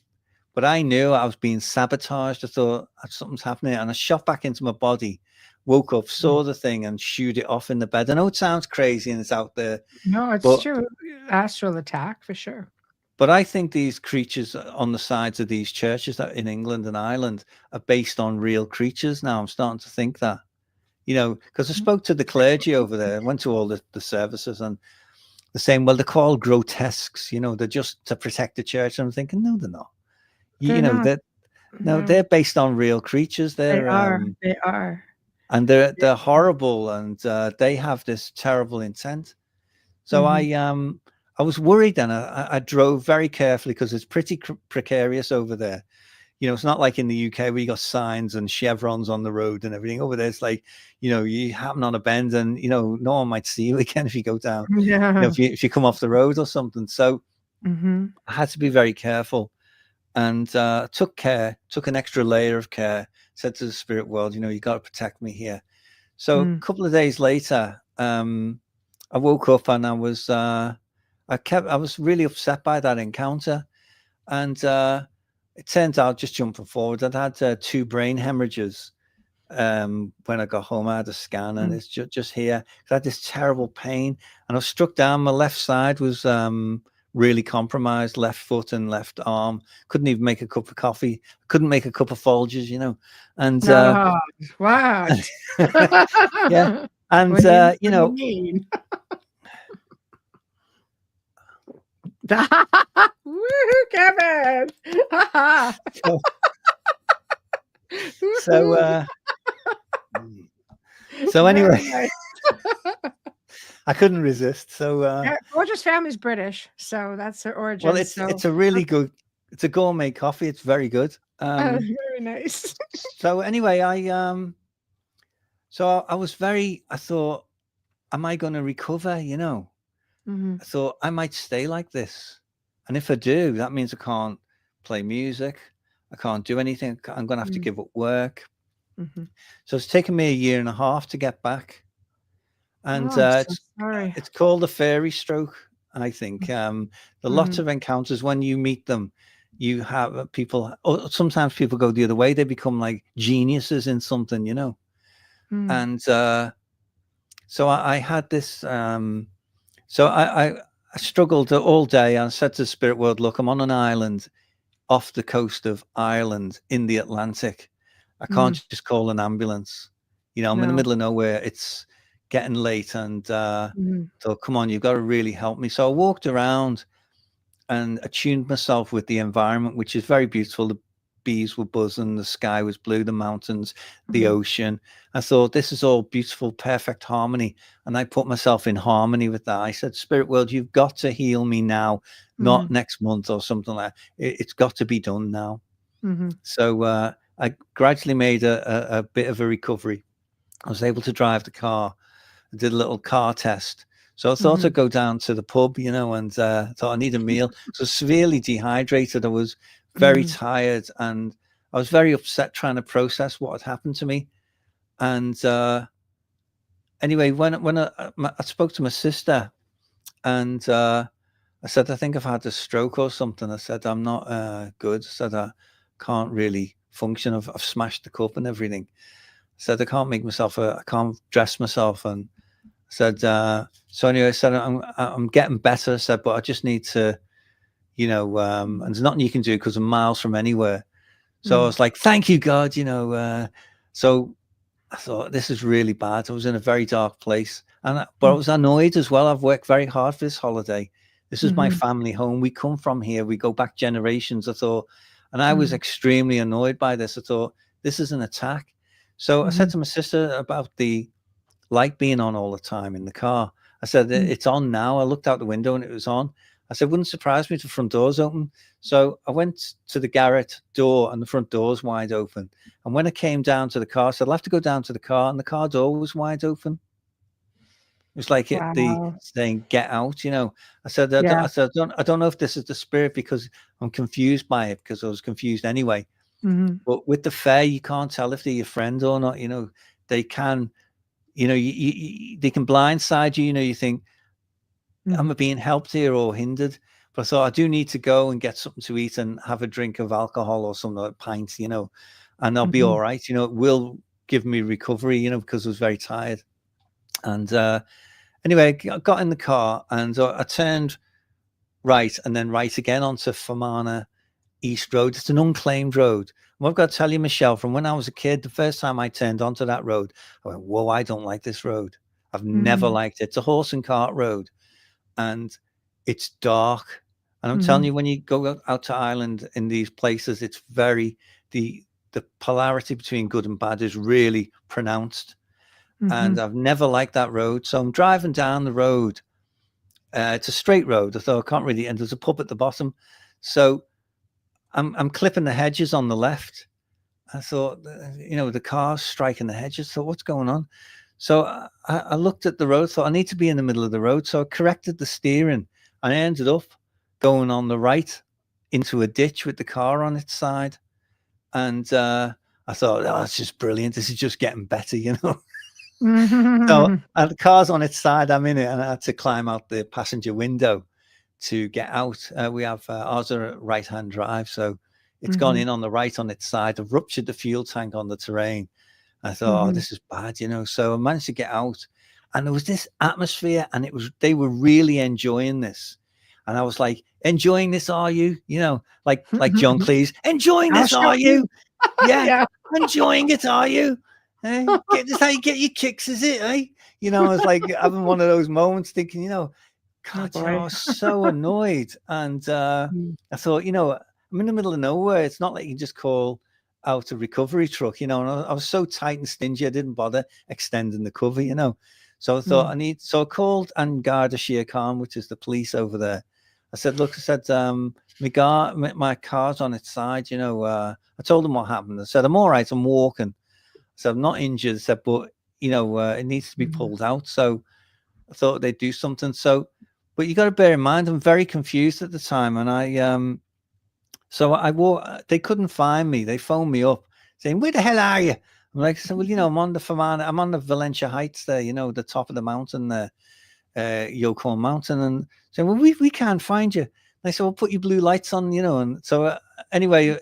But I knew I was being sabotaged. I thought something's happening. And I shot back into my body, woke up, saw the thing and shooed it off in the bed. I know it sounds crazy and it's out there. No, it's true. Astral attack for sure. But I think these creatures on the sides of these churches that in England and Ireland are based on real creatures. Now I'm starting to think that, you know, because I spoke to the clergy over there, went to all the services, and they're saying, well, they're called grotesques, you know, they're just to protect the church. And I'm thinking, no, they're not. They're based on real creatures. They are. And they're horrible, and they have this terrible intent. So I was worried, and I drove very carefully because it's pretty precarious over there. You know, it's not like in the UK where you got signs and chevrons on the road and everything. Over there, it's like, you know, you happen on a bend and, you know, no one might see you again if you go down, you know, if you come off the road or something. So I had to be very careful, and took an extra layer of care, said to the spirit world, you know, you got to protect me here. So a couple of days later, I woke up and I was really upset by that encounter. And it turns out, just jumping forward, I'd had 2 brain hemorrhages when I got home. I had a scan, and it's just here. I had this terrible pain, and I was struck down. My left side was really compromised, left foot and left arm. Couldn't even make a cup of coffee. Couldn't make a cup of Folgers, you know. And wow. Yeah. And you know, woohoo, Kevin. so anyway, I couldn't resist. So Roger's family's British, so that's their origin. Well, it's a really good, it's a gourmet coffee. It's very good. Very nice. So anyway, I thought, am I going to recover? You know, I thought I might stay like this. And if I do, that means I can't play music. I can't do anything. I'm going to have to give up work. So it's taken me 1.5 years to get back. And it's called a fairy stroke, I think. There are lots of encounters. When you meet them, you have people, or sometimes people go the other way. They become like geniuses in something, you know. And so I had this, so I struggled all day. I said to the spirit world, look, I'm on an island off the coast of Ireland in the Atlantic. I can't just call an ambulance. You know, I'm in the middle of nowhere. It's getting late, and so come on, you've got to really help me. So I walked around and attuned myself with the environment, which is very beautiful. The bees were buzzing, the sky was blue, the mountains, the ocean. I thought, this is all beautiful, perfect harmony. And I put myself in harmony with that. I said, spirit world, you've got to heal me now, not next month or something like that. It's got to be done now. So I gradually made a bit of a recovery. I was able to drive the car. I did a little car test. So I thought I'd go down to the pub, you know, and thought I need a meal. So severely dehydrated. I was very tired, and I was very upset trying to process what had happened to me. And anyway, when I spoke to my sister, and I said, I think I've had a stroke or something. I said, I'm not good. I said, I can't really function. I've smashed the cup and everything. I said, I can't make myself, I can't dress myself. And I said, so anyway, I said, I'm getting better. I said, but I just need to, you know, and there's nothing you can do because I'm miles from anywhere. So I was like, thank you, God, you know. So I thought, this is really bad. I was in a very dark place. But I was annoyed as well. I've worked very hard for this holiday. This is my family home. We come from here. We go back generations. I thought, And I was extremely annoyed by this. I thought, this is an attack. So I said to my sister about the light being on all the time in the car. I said, it's on now. I looked out the window and it was on. I said, wouldn't surprise me if the front door's open. So I went to the garage door and the front door's wide open. And when I came down to the car, I said, I'll have to go down to the car, and the car door was wide open. It was like the saying, get out, you know. I said, I don't know if this is the spirit, because I'm confused by it, because I was confused anyway. But with the fae, you can't tell if they're your friend or not. You know, they can, you know, they can blindside you. You know, you think, am I being helped here or hindered? But I thought, I do need to go and get something to eat and have a drink of alcohol or something, like pints, you know, and I'll be all right. You know, it will give me recovery, you know, because I was very tired. And anyway, I got in the car and I turned right and then right again onto Fermanagh East Road. It's an unclaimed road. And I've got to tell you, Michelle, from when I was a kid, the first time I turned onto that road, I went, whoa, I don't like this road. I've never liked it. It's a horse and cart road and it's dark. And I'm telling you, when you go out to Ireland in these places, it's very, the polarity between good and bad is really pronounced. And I've never liked that road. So I'm driving down the road. It's a straight road. I thought I can't really, and there's a pub at the bottom. So I'm clipping the hedges on the left. I thought, you know, the car's striking the hedges. So what's going on? So I looked at the road, thought I need to be in the middle of the road. So I corrected the steering and I ended up going on the right into a ditch with the car on its side. And I thought, oh, that's just brilliant. This is just getting better, you know. So the car's on its side, I'm in it, and I had to climb out the passenger window to get out. We have ours are a right-hand drive, so it's gone in on the right on its side. I've ruptured the fuel tank on the terrain. I thought, oh, this is bad, you know. So I managed to get out, and there was this atmosphere, and they were really enjoying this. And I was like, enjoying this, are you? You know, like John Cleese, enjoying this, are you? Yeah, enjoying it, are you? This is how you get your kicks, is it? Eh? You know, I was like having one of those moments, thinking, you know, God, you know, I was so annoyed, and I thought, you know, I'm in the middle of nowhere. It's not like you can just call out a recovery truck, you know. And I was so tight and stingy, I didn't bother extending the cover, you know. So I thought so I called Garda Síochána, which is the police over there. I said, look, my car's on its side, you know. I told them what happened. I said, I'm all right, I'm walking. So I'm not injured. I said, but, you know, it needs to be pulled out. So I thought they'd do something. So, but you got to bear in mind, I'm very confused at the time. And they couldn't find me. They phoned me up saying, where the hell are you? I'm like, so, well, you know, I'm on the Valentia Heights there, you know, the top of the mountain there, Yukon Mountain. And saying, well, we can't find you. They said, well, put your blue lights on, you know. And so anyway,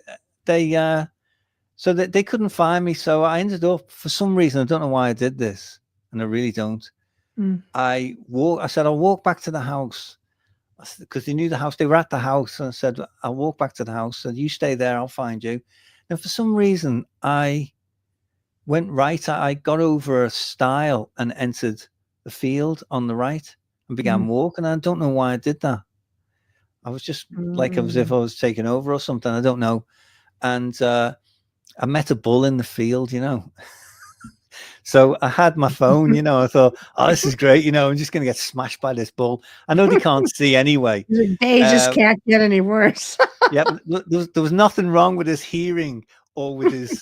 so that they couldn't find me. So I ended up, for some reason, I don't know why I did this, and I really don't. I said, I'll walk back to the house, because they knew the house. They were at the house. And I said, I'll walk back to the house. So you stay there, I'll find you. And for some reason, I went right. I got over a stile and entered the field on the right and began walking. I don't know why I did that. I was just like as if I was taking over or something. I don't know. And I met a bull in the field, you know. So I had my phone, you know. I thought, oh, this is great, you know. I'm just going to get smashed by this bull. I know they can't see anyway. They just can't get any worse. Yeah, there was nothing wrong with his hearing or with his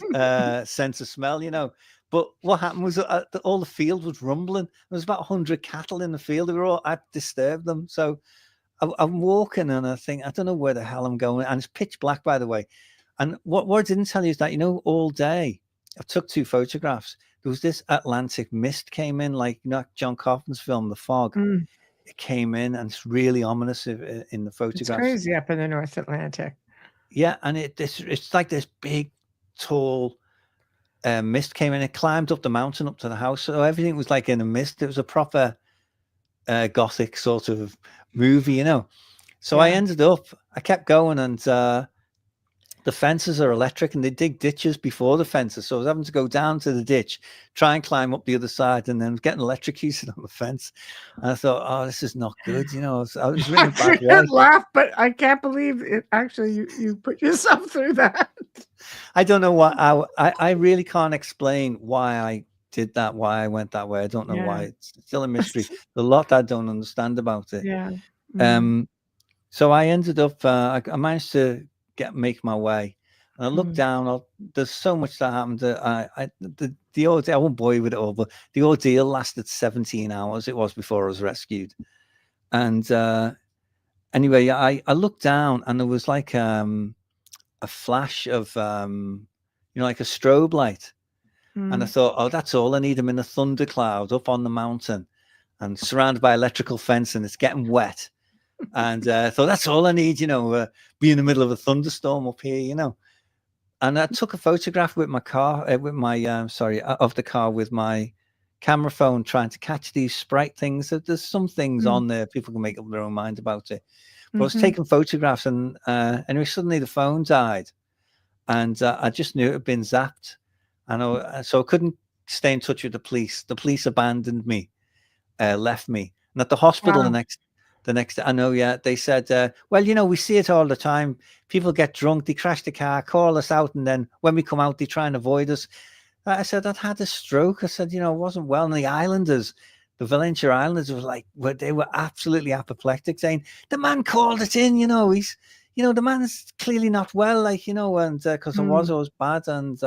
sense of smell, you know. But what happened was all the field was rumbling. There was about 100 cattle in the field. I disturbed them. So I'm walking and I think, I don't know where the hell I'm going. And it's pitch black, by the way. And what I didn't tell you is that, you know, all day I took 2 photographs. There was this Atlantic mist came in, like, you know, John Carpenter's film, The Fog. It came in and it's really ominous in the photographs. It's crazy up in the North Atlantic. Yeah, and it's like this big, tall mist came in. It climbed up the mountain up to the house. So everything was like in a mist. It was a proper gothic sort of movie, you know. So I ended up, I kept going and the fences are electric and they dig ditches before the fences. So I was having to go down to the ditch, try and climb up the other side, and then getting electrocuted on the fence. And I thought, oh, this is not good. You know, I was really bad way. Laugh, but I can't believe it. Actually, you put yourself through that. I don't know why. I really can't explain why I did that, why I went that way. I don't know why. It's still a mystery. There's a lot I don't understand about it. Yeah. So I ended up, I managed to make my way, and I looked down. There's so much that happened. The ordeal, I won't bore you with it all, but the ordeal lasted 17 hours. It was before I was rescued. And anyway, I looked down, and there was like a flash of, like a strobe light. And I thought, oh, that's all I need. I'm in a thundercloud up on the mountain and surrounded by electrical fence, and it's getting wet. And I thought, that's all I need, be in the middle of a thunderstorm up here, And I took a photograph with my car, of the car with my camera phone, trying to catch these sprite things. There's some things on there. People can make up their own mind about it. But I was taking photographs, and anyway, suddenly the phone died. And I just knew it had been zapped. So I couldn't stay in touch with the police. The police abandoned me, left me. And at the hospital the next I know, they said, well, we see it all the time. People get drunk, they crash the car, call us out, and then when we come out, they try and avoid us. I said, I'd had a stroke. I said, it wasn't well. And the Islanders, the Valentia Islanders, they were absolutely apoplectic, saying, the man called it in, he's, the man is clearly not well, and because it was bad. And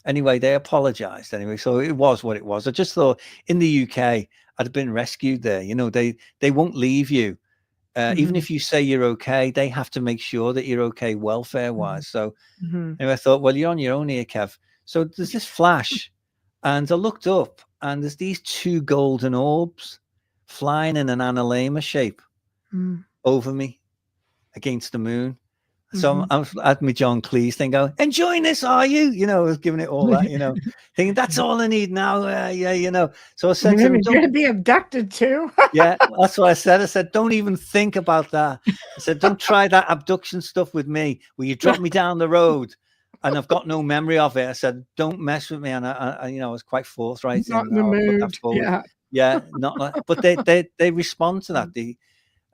anyway, they apologized anyway. So it was what it was. I just thought in the UK, I'd been rescued there. They won't leave you. Even if you say you're okay, they have to make sure that you're okay welfare-wise. So anyway, I thought, well, you're on your own here, Kev. So there's this flash, and I looked up, and there's these two golden orbs flying in an analemma shape over me against the moon. So I had my John Cleese thing going, enjoying this, are you? I was giving it all that, thinking that's all I need now. So I said to him, you're going to be abducted too. Yeah, that's what I said. I said, don't even think about that. I said, don't try that abduction stuff with me where you drop me down the road and I've got no memory of it. I said, don't mess with me. And I was quite forthright. Not in the mood. Yeah, not like, but they respond to that.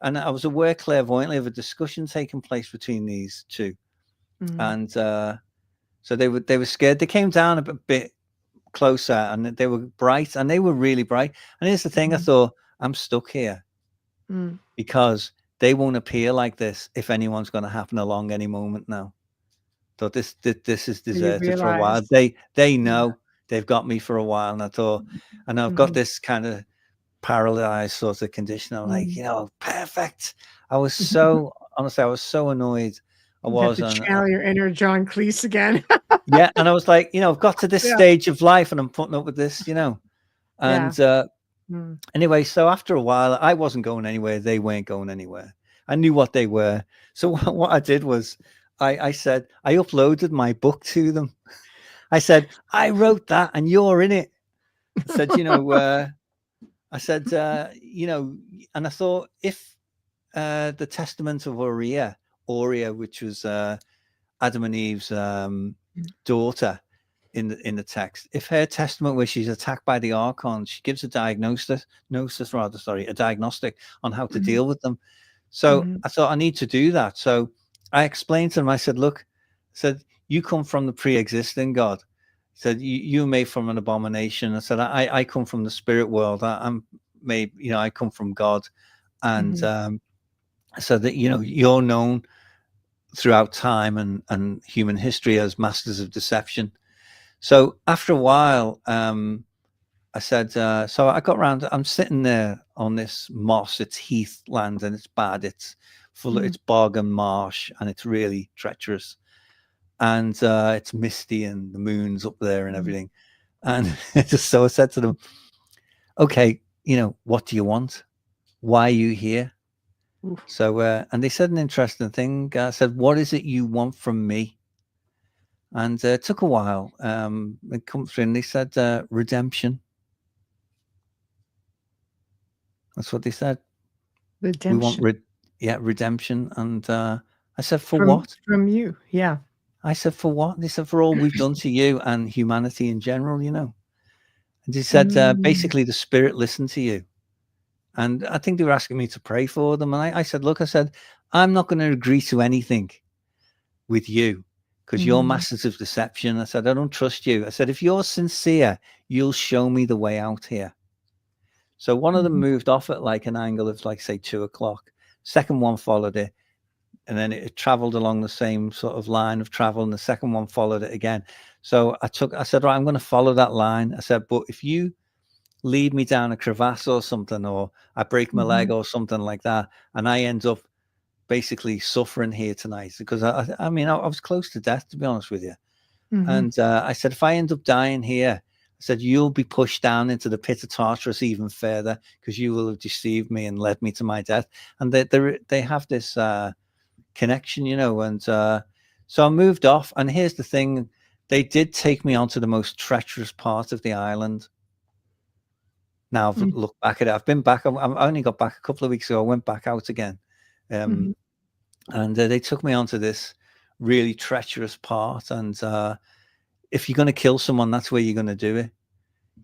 And I was aware clairvoyantly of a discussion taking place between these two. And so they were scared. They came down a bit closer, and they were bright, and they were really bright. And here's the thing, I thought, I'm stuck here because they won't appear like this if anyone's going to happen along any moment now. Thought this is deserted for a while. They know they've got me for a while, and I thought, and I've got this kind of paralyzed sort of condition. I'm like, perfect. I was so honestly, I was so annoyed. I was channel your inner John Cleese again. Yeah, and I was like, I've got to this stage of life, and I'm putting up with this, And anyway, so after a while, I wasn't going anywhere. They weren't going anywhere. I knew what they were. So what I did was, I said, I uploaded my book to them. I said, I wrote that, and you're in it. I said, I said, and I thought if the Testament of Aurea, which was Adam and Eve's daughter in the text, if her testament where she's attacked by the archons, she gives a diagnostic on how to deal with them. So I thought I need to do that. So I explained to them, I said, look, you come from the pre-existing God. Said you made from an abomination. I said I come from the spirit world. I'm made, I come from God, and so that you're known throughout time and human history as masters of deception. So after a while, I said, so I got around. I'm sitting there on this moss. It's heath land, and it's bad. It's full of it's bog and marsh, and it's really treacherous. And it's misty, and the moon's up there and everything. And so I said to them, okay, what do you want? Why are you here? So, and they said an interesting thing. I said, what is it you want from me? And it took a while. They come through and they said, redemption. That's what they said. Redemption. We want redemption. And I I said, for what? From you, yeah. I said, for what? They said, for all we've done to you and humanity in general, you know. And he said, basically, the spirit listened to you. And I think they were asking me to pray for them. And I said, look, I said, I'm not going to agree to anything with you because you're masters of deception. I said, I don't trust you. I said, if you're sincere, you'll show me the way out here. So one of them moved off at like an angle of like, say, 2 o'clock. Second one followed it. And then it traveled along the same sort of line of travel. And the second one followed it again. So I said, right, I'm going to follow that line. I said, but if you lead me down a crevasse or something, or I break my leg or something like that, and I end up basically suffering here tonight, because I mean, I was close to death, to be honest with you. And I said, if I end up dying here, I said, you'll be pushed down into the pit of Tartarus even further, because you will have deceived me and led me to my death. And they have this connection, you know. And so I moved off. And here's the thing, they did take me onto the most treacherous part of the island. Now I've looked back at it. I've been back. I only got back a couple of weeks ago. I went back out again. And they took me onto this really treacherous part. And if you're going to kill someone, that's where you're going to do it.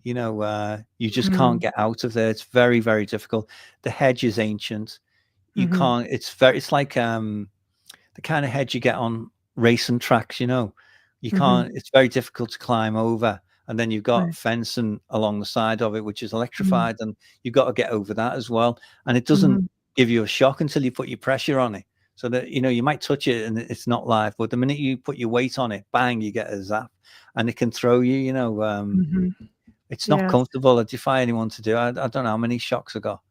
You know, you just can't get out of there. It's very, very difficult. The hedge is ancient. You can't, it's like the kind of hedge you get on racing tracks, you know. You can't, it's very difficult to climb over. And then you've got fencing along the side of it, which is electrified, and you've got to get over that as well. And it doesn't give you a shock until you put your pressure on it. So that, you know, you might touch it and it's not live, but the minute you put your weight on it, bang, you get a zap, and it can throw you, you know. It's not comfortable. I defy anyone to do. I don't know how many shocks I got.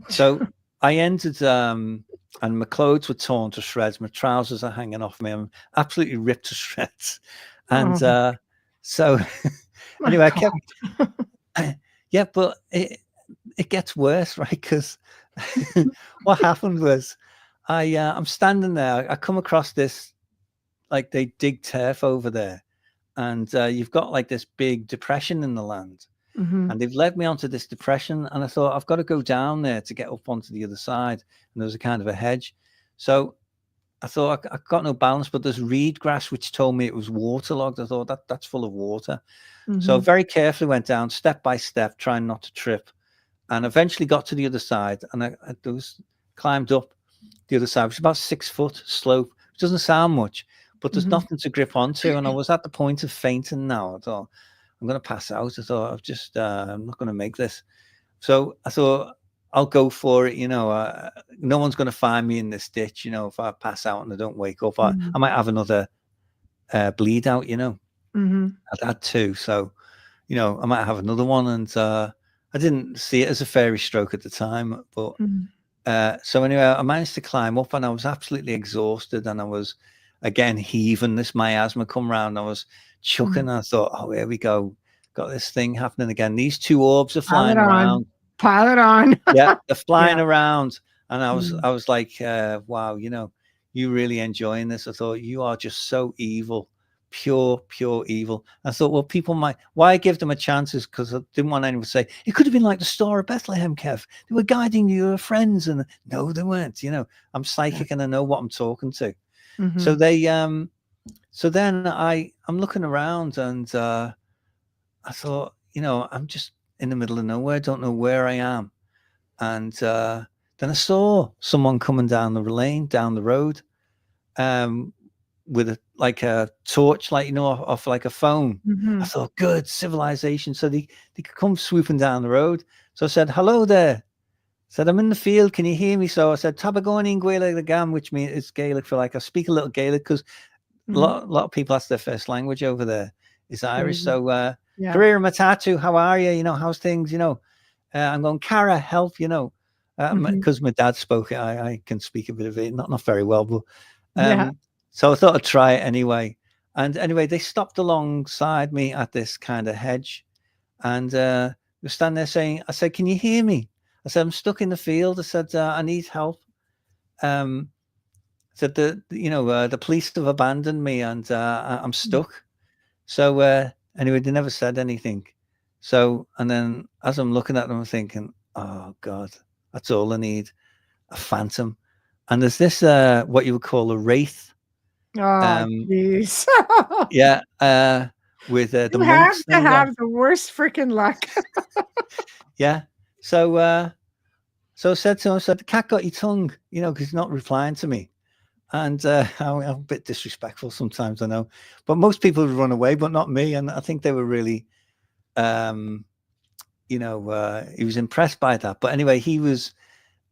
So I entered, and my clothes were torn to shreds. My trousers are hanging off me. I'm absolutely ripped to shreds. And so anyway, I kept, yeah, but it gets worse, right? Because what happened was I'm standing there. I come across this, like, they dig turf over there, and you've got like this big depression in the land, and they've led me onto this depression, and I thought, I've got to go down there to get up onto the other side. And there was a kind of a hedge, so I thought, I got no balance, but there's reed grass which told me it was waterlogged. I thought that's full of water. So I very carefully went down step by step, trying not to trip, and eventually got to the other side. And I climbed up the other side, which is about 6 foot slope, which doesn't sound much, but there's nothing to grip onto. And I was at the point of fainting now. I thought, I'm going to pass out. I thought, I'm not going to make this. So I thought, I'll go for it. You know, no one's going to find me in this ditch. You know, if I pass out and I don't wake up, I might have another bleed out, you know. I'd had 2. So, you know, I might have another one. And I didn't see it as a fairy stroke at the time. But so anyway, I managed to climb up, and I was absolutely exhausted. And I was, again, heaving. This miasma come round. I was chucking. I thought, oh, here we go. Got this thing happening again. These 2 orbs are flying around. Pile it on. Yeah, they're flying around. And I was like, wow, you know, you really enjoying this. I thought, you are just so evil. Pure evil. I thought, well, people might, why give them a chance, is because I didn't want anyone to say it could have been like the Star of Bethlehem, Kev. They were guiding you, your friends, and no, they weren't. You know, I'm psychic and I know what I'm talking to. So they so then I'm looking around, and I thought, you know, I'm just in the middle of nowhere, don't know where I am. And then I saw someone coming down the lane, down the road, with a torch, like, you know, off like a phone. I thought, good, civilization. So they could come swooping down the road. So I said, hello there. I said, I'm in the field, can you hear me? So I said, Tabagoni and Gaelic Gam, which means it's Gaelic for, like, I speak a little Gaelic, because a lot of people, that's their first language over there, is Irish. So Career Matatu, how are you? You know, how's things? You know, I'm going, Cara, help, you know, because my dad spoke it. I can speak a bit of it, not very well, but so I thought I'd try it anyway. And anyway, they stopped alongside me at this kind of hedge, and we're standing there saying, I said, can you hear me? I said, I'm stuck in the field. I said, I need help. I said, the police have abandoned me, and I'm stuck. So anyway, they never said anything. So, and then as I'm looking at them, I'm thinking, oh God, that's all I need, a phantom. And there's this what you would call a wraith. Oh, jeez. Yeah, with the You have monks to thing. have the worst freaking luck. Yeah. So I said to him, I said, the cat got your tongue, you know, because he's not replying to me. And I'm a bit disrespectful sometimes, I know, but most people would run away, but not me. And I think they were really, you know, he was impressed by that. But anyway, he was,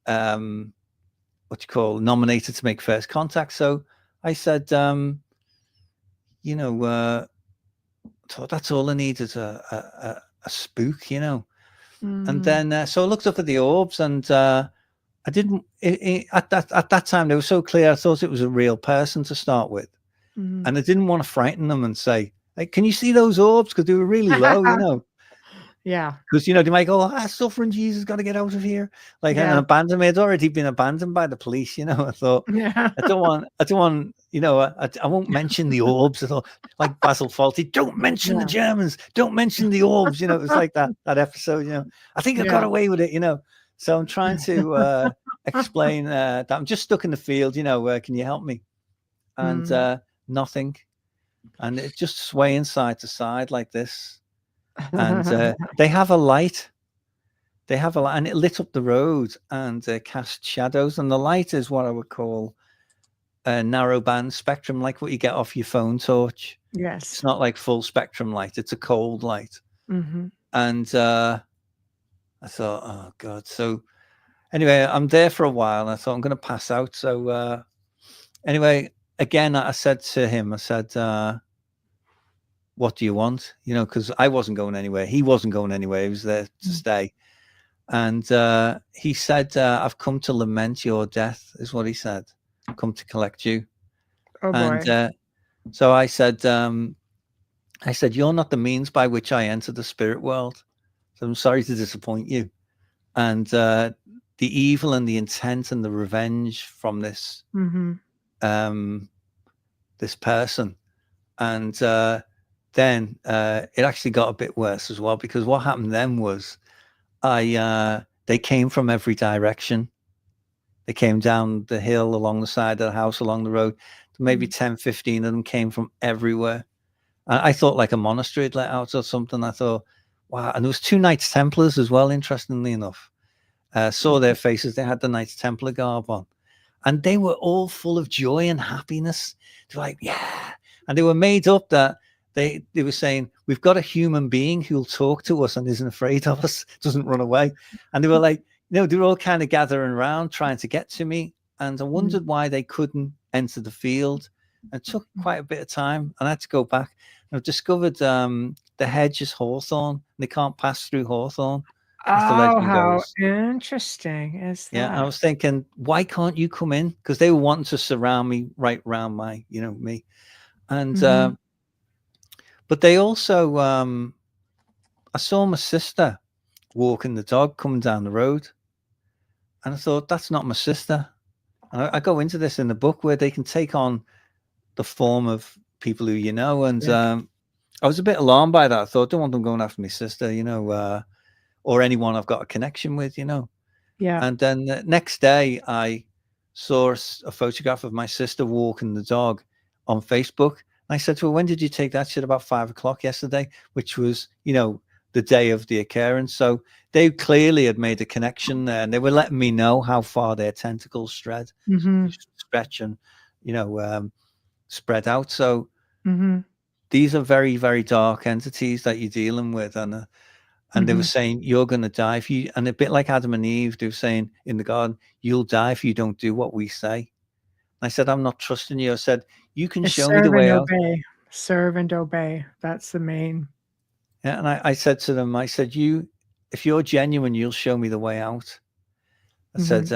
what you call, nominated to make first contact. So I said, you know, thought that's all I need is a spook, you know. And then so I looked up at the orbs, and I didn't at that time they were so clear. I thought it was a real person to start with, and I didn't want to frighten them and say, "Hey, can you see those orbs?" Because they were really low, you know. Yeah. Because you know they might go, "Oh, suffering Jesus, got to get out of here." Like an abandonment had already been abandoned by the police, you know. I thought, Yeah. I don't want, you know, I won't mention the orbs at all. Like Basil Fawlty, don't mention the Germans, don't mention the orbs. You know, it was like that episode. You know, I think I got away with it. You know, so I'm trying to explain that I'm just stuck in the field. You know, can you help me? And nothing, and it just swaying side to side like this. And they have a light. They have a light, and it lit up the road and cast shadows. And the light is what I would call a narrow band spectrum, like what you get off your phone torch. Yes. It's not like full spectrum light. It's a cold light. And I thought, oh God. So anyway, I'm there for a while, and I thought I'm going to pass out. So anyway, again, I said to him, I said, what do you want? You know, because I wasn't going anywhere. He wasn't going anywhere. He was there to stay. And he said, I've come to lament your death, is what he said. I've come to collect you. Oh, boy. And so I said, you're not the means by which I enter the spirit world. So I'm sorry to disappoint you. And the evil and the intent and the revenge from this this person. And then it actually got a bit worse as well, because what happened then was they came from every direction. They came down the hill, along the side of the house, along the road. Maybe 10, 15 of them came from everywhere. I thought like a monastery had let out or something. I thought, wow. And there was 2 Knights Templars as well, interestingly enough. Saw their faces. They had the Knights Templar garb on. And they were all full of joy and happiness. They're like, yeah. And they were made up that they were saying, we've got a human being who'll talk to us and isn't afraid of us, doesn't run away. And they were like, you know, they were all kind of gathering around trying to get to me. And I wondered why they couldn't enter the field. And it took quite a bit of time. And I had to go back. And I've discovered the hedge is hawthorn. They can't pass through hawthorn. Oh, how interesting is that? Yeah, and I was thinking, why can't you come in? Because they were wanting to surround me right around my, you know, me. And but they also I saw my sister walking the dog coming down the road, and I thought, that's not my sister. And I go into this in the book where they can take on the form of people who you know, and I was a bit alarmed by that. I thought, don't want them going after my sister, you know, or anyone I've got a connection with, you know. Yeah. And then the next day I saw a photograph of my sister walking the dog on Facebook. And I said to her, when did you take that? She said, about 5 o'clock yesterday, which was, you know, the day of the occurrence. So they clearly had made a connection there, and they were letting me know how far their tentacles stretch and, you know, spread out. So these are very, very dark entities that you're dealing with. And they were saying, you're going to die if you, and a bit like Adam and Eve, they were saying in the garden, you'll die if you don't do what we say. And I said, I'm not trusting you. I said, you can show me the way out. Serve and obey. That's the main. Yeah. And I said to them, I said, if you're genuine, you'll show me the way out. I said,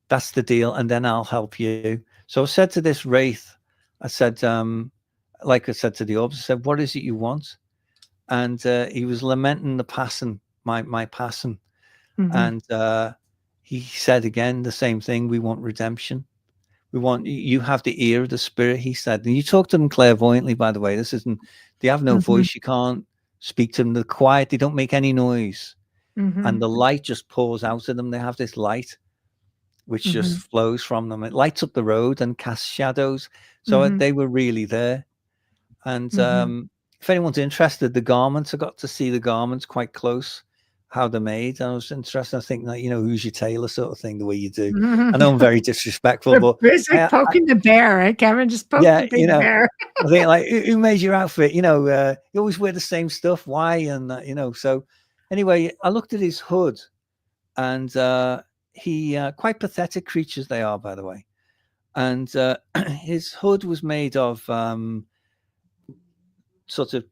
that's the deal. And then I'll help you. So I said to this wraith, I said, like I said to the orbs, I said, what is it you want? And he was lamenting the passing, my passing. And he said again the same thing. We want redemption. We want, you have the ear of the spirit, he said. And you talk to them clairvoyantly, by the way. This isn't, they have no voice. You can't speak to them. They're quiet. They don't make any noise. And the light just pours out of them. They have this light. which just Mm-hmm. flows from them. It lights up the road and casts shadows. So Mm-hmm. they were really there. And Mm-hmm. if anyone's interested, the garments, I got to see the garments quite close, how they're made. And I was interested. I think that, who's your tailor sort of thing, the way you do. I know I'm very disrespectful, We're but busy poking the bear, right, Kevin? Just poke yeah, the big bear. I think like, who made your outfit? You always wear the same stuff. Why? And, so anyway, I looked at his hood, and he, quite pathetic creatures they are, by the way. And his hood was made of sort of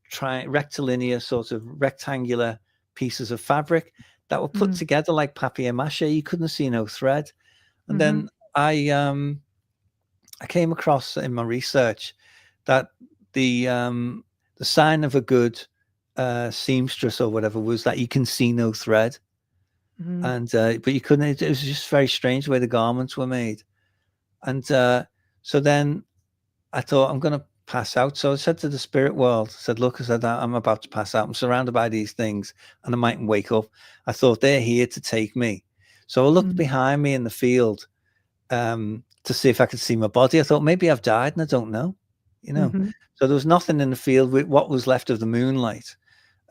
rectilinear, sort of rectangular pieces of fabric that were put together like papier-mâché. You couldn't see no thread. And then I came across in my research that the sign of a good seamstress or whatever was that you can see no thread. And but you couldn't. It was just very strange the way the garments were made. And so then I thought, I'm going to pass out. So I said to the spirit world, I said, look, I said, I'm about to pass out. I'm surrounded by these things and I mightn't wake up. I thought they're here to take me. So I looked behind me in the field to see if I could see my body. I thought maybe I've died and I don't know, So there was nothing in the field with what was left of the moonlight.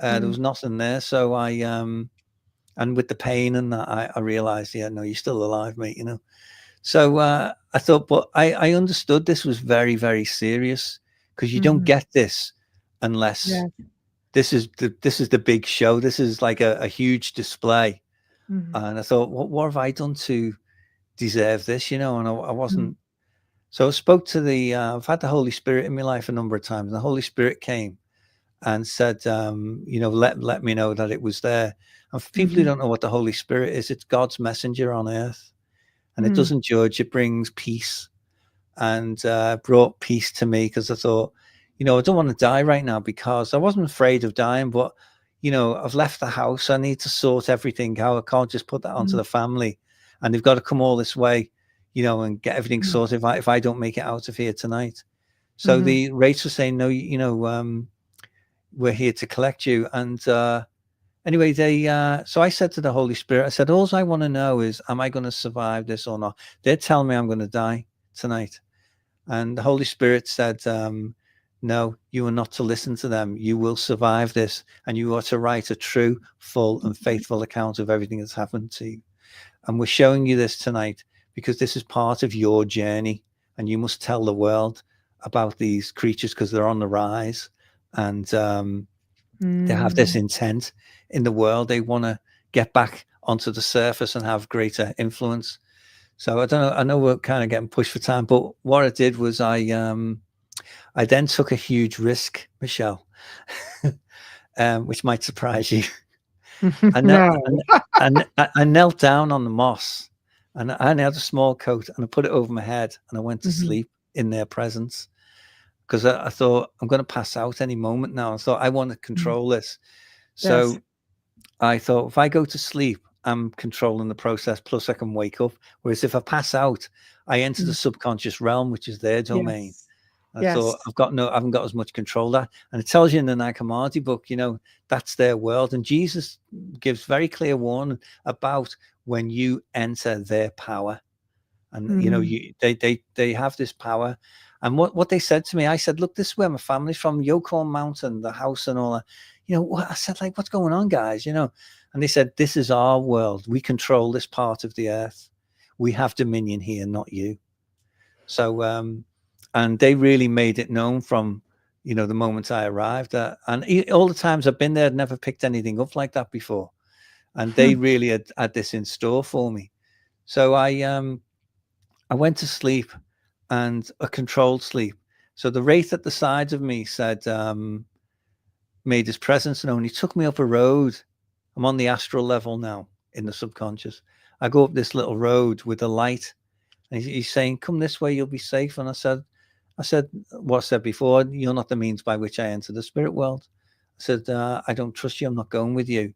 There was nothing there. So I, and with the pain and that, I realized, yeah, no, you're still alive, mate, So I thought, but I understood this was very, very serious, because you don't get this unless this is the big show. This is like a huge display. And I thought, what have I done to deserve this? And I wasn't. So I spoke to I've had the Holy Spirit in my life a number of times. And the Holy Spirit came and said, let me know that it was there. And for people who don't know what the Holy Spirit is, it's God's messenger on earth. And it doesn't judge, it brings peace, and brought peace to me, because I thought, I don't want to die right now, because I wasn't afraid of dying, but, I've left the house. I need to sort everything out. I can't just put that onto the family, and they've got to come all this way, and get everything sorted if I don't make it out of here tonight. So the rates were saying, no, we're here to collect you. And anyway, so I said to the Holy Spirit, I said, all I want to know is, am I going to survive this or not? They're telling me I'm going to die tonight. And the Holy Spirit said, no, you are not to listen to them. You will survive this, and you are to write a true, full, and faithful account of everything that's happened to you. And we're showing you this tonight because this is part of your journey, and you must tell the world about these creatures, because they're on the rise, and they have this intent in the world. They want to get back onto the surface and have greater influence. So I don't know. I know we're kind of getting pushed for time, but what I did was I then took a huge risk, Michelle, which might surprise you. I knelt down on the moss, and I had a small coat, and I put it over my head, and I went to sleep in their presence, because I thought, I'm going to pass out any moment now. I thought, I want to control this. So I thought, if I go to sleep, I'm controlling the process, plus I can wake up. Whereas if I pass out, I enter the subconscious realm, which is their domain. I thought, I haven't got as much control that. And it tells you in the Nag Hammadi book, that's their world. And Jesus gives very clear warning about when you enter their power. And, they have this power. And what they said to me, I said, look, this is where my family's from, Yukon Mountain, the house and all that. I said, like, what's going on, guys? And they said, this is our world. We control this part of the earth. We have dominion here, not you. So, and they really made it known from, the moment I arrived. And all the times I've been there, I'd never picked anything up like that before. And they really had this in store for me. So I went to sleep, and a controlled sleep. So the wraith at the sides of me said, made his presence known. He took me up a road. I'm on the astral level now, in the subconscious. I go up this little road with a light, and he's saying, come this way, you'll be safe. And I said what I said before, you're not the means by which I enter the spirit world. I said, I don't trust you. I'm not going with you.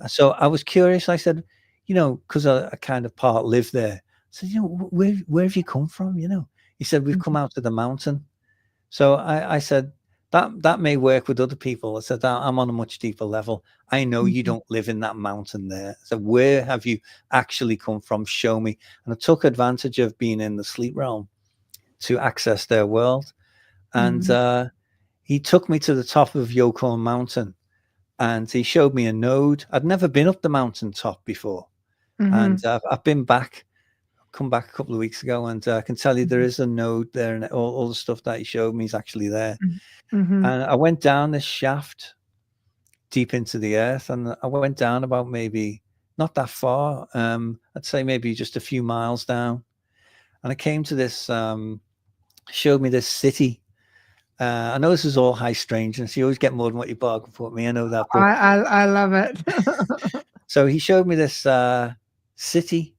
So I was curious. I said, because I kind of part live there. I said, where have you come from? He said, we've come out to the mountain. So I said, that may work with other people. I said, I'm on a much deeper level. I know you don't live in that mountain there. So where have you actually come from? Show me. And I took advantage of being in the sleep realm to access their world. And he took me to the top of Yokon Mountain, and he showed me a node. I'd never been up the mountain top before. And I've been back, come back a couple of weeks ago, and I can tell you there is a node there, and all the stuff that he showed me is actually there. And I went down this shaft deep into the earth, and I went down about maybe not that far. I'd say maybe just a few miles down. And I came to this, showed me this city. I know this is all high strangeness. You always get more than what you bargain for. Me, I know that. But I love it. so he showed me this city,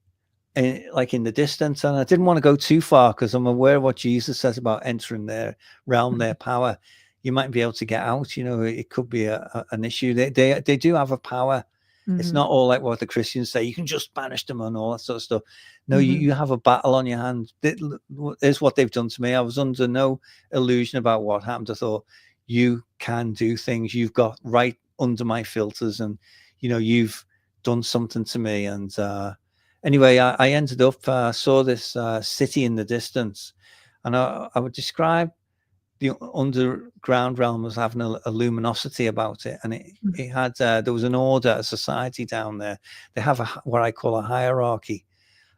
like in the distance, and I didn't want to go too far because I'm aware of what Jesus says about entering their realm, their power. You might be able to get out. You know, it could be an issue. They do have a power. It's not all like what the Christians say. You can just banish them and all that sort of stuff. No, you have a battle on your hands. Is what they've done to me. I was under no illusion about what happened. I thought, you can do things. You've got right under my filters, and you know, you've done something to me. And anyway, I ended up saw this city in the distance, and I would describe the underground realm as having a luminosity about it, and it had there was an order, a society down there. They have what I call a hierarchy,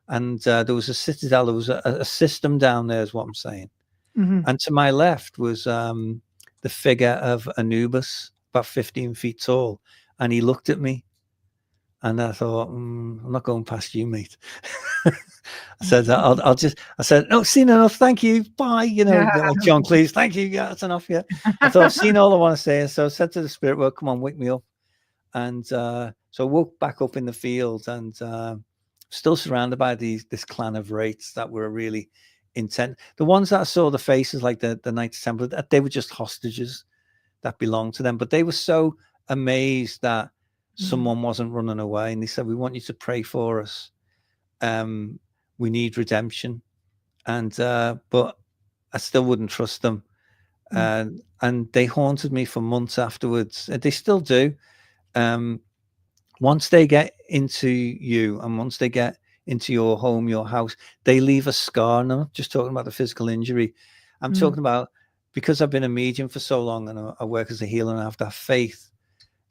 and there was a citadel. There was a system down there, is what I'm saying. And to my left was the figure of Anubis, about 15 feet tall, and he looked at me, and I thought, I'm not going past you, mate. I said, I'll just, I said, no, seen enough. Thank you. Bye. You know, like John Cleese. Thank you. Yeah, that's enough. Yeah. I thought I've seen all I want to say. So I said to the spirit world, come on, wake me up. And so I woke back up in the field, and still surrounded by this clan of wraiths that were really intent. The ones that I saw the faces, like the Knights Templar, they were just hostages that belonged to them. But they were so amazed that someone wasn't running away. And they said, we want you to pray for us. We need redemption. And but I still wouldn't trust them. And they haunted me for months afterwards. They still do. Once they get into you, and once they get into your home, your house, they leave a scar. And I'm not just talking about the physical injury. I'm talking about, because I've been a medium for so long, and I work as a healer, and I have that faith.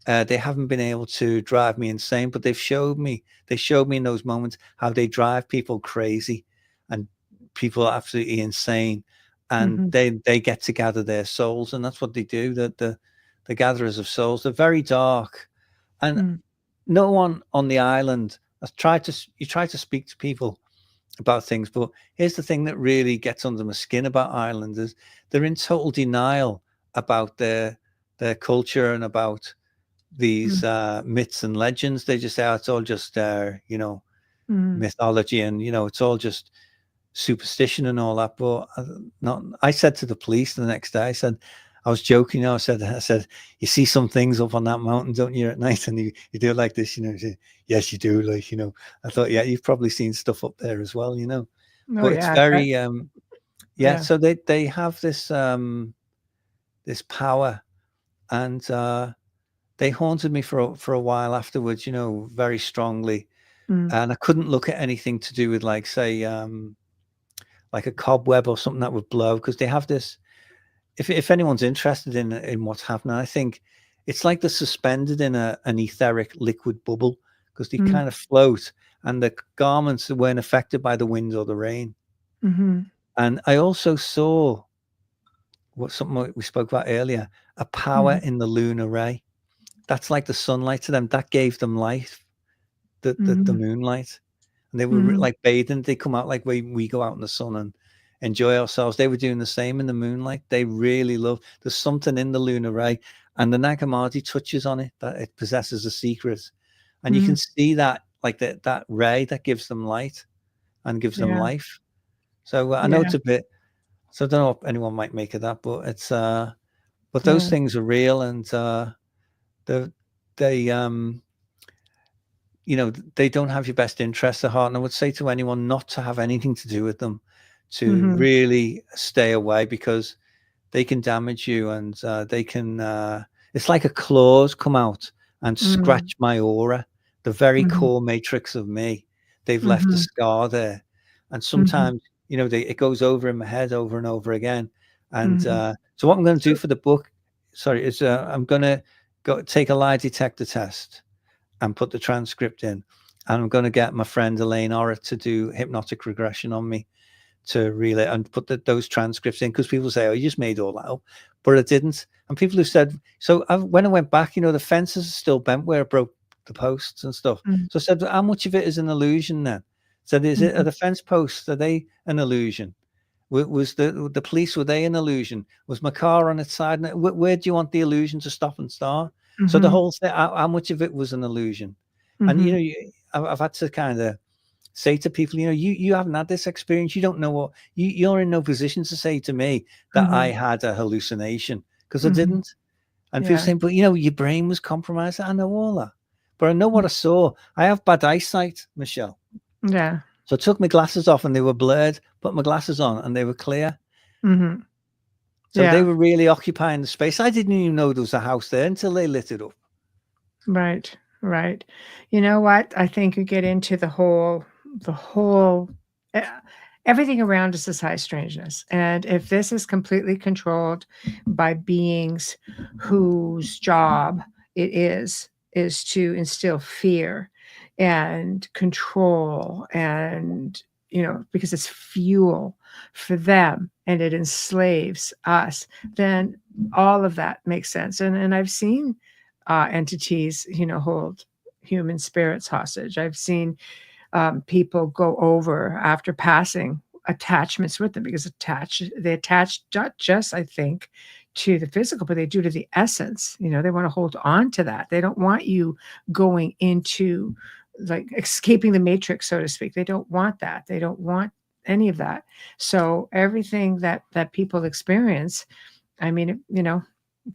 They haven't been able to drive me insane, but they showed me in those moments how they drive people crazy, and people are absolutely insane, and they get to gather their souls, and that's what they do. The gatherers of souls, they're very dark, and no one on the island has tried to. You try to speak to people about things, but here's the thing that really gets under my skin about islanders: they're in total denial about their culture and about these myths and legends. They just say, oh, it's all just mythology, and it's all just superstition and all that. But I said to the police the next day, I said, I was joking, I said, you see some things up on that mountain, don't you, at night? And you do it like this, say, yes, you do. Like, I thought, yeah, you've probably seen stuff up there as well, but it's very so they have this this power, and they haunted me for a while afterwards, very strongly. And I couldn't look at anything to do with, like, say, like a cobweb or something that would blow, because they have this. If anyone's interested in what's happening, I think it's like they're suspended in an etheric liquid bubble, because they kind of float, and the garments weren't affected by the wind or the rain. And I also saw something we spoke about earlier, a power in the lunar ray. That's like the sunlight to them. That gave them life, the moonlight. And they were like bathing. They come out like we go out in the sun and enjoy ourselves. They were doing the same in the moonlight. They really love. There's something in the lunar ray, and the Nag Hammadi touches on it, that it possesses a secret. And you can see that, like that ray that gives them light and gives them life. So I know it's a bit. So I don't know if anyone might make of that, but it's but those things are real, and they they don't have your best interests at heart. And I would say to anyone not to have anything to do with them, to really stay away, because they can damage you, and they can. It's like a claws come out and scratch my aura, the very core matrix of me. They've left a scar there, and sometimes it goes over in my head over and over again. And so what I'm going to do for the book, is I'm going to go take a lie detector test and put the transcript in, and I'm going to get my friend Elaine Orrit to do hypnotic regression on me to relay and put those transcripts in, because people say, oh, you just made all that up, but I didn't. And people who said, so when I went back, the fences are still bent where I broke the posts and stuff. So I said, how much of it is an illusion then? Said, are the fence posts, are they an illusion? Was the police, were they an illusion? Was my car on its side? Where do you want the illusion to stop and start? So the whole thing, how much of it was an illusion? And I've had to kind of say to people, you haven't had this experience. You don't know what you're in no position to say to me that I had a hallucination, because I didn't. And people saying, but your brain was compromised. I know all that, but I know what I saw. I have bad eyesight, Michelle. Yeah. So I took my glasses off and they were blurred, put my glasses on and they were clear. So they were really occupying the space. I didn't even know there was a house there until they lit it up. Right. You know what? I think you get into the whole everything around us is high strangeness. And if this is completely controlled by beings whose job it is to instill fear and control, and because it's fuel for them and it enslaves us, then all of that makes sense. And I've seen entities hold human spirits hostage. I've seen people go over after passing attachments with them, because they attach not just, I think, to the physical, but they do to the essence. They want to hold on to that. They don't want you going into, like, escaping the matrix, so to speak. They don't want that. They don't want any of that. So everything that people experience, I mean,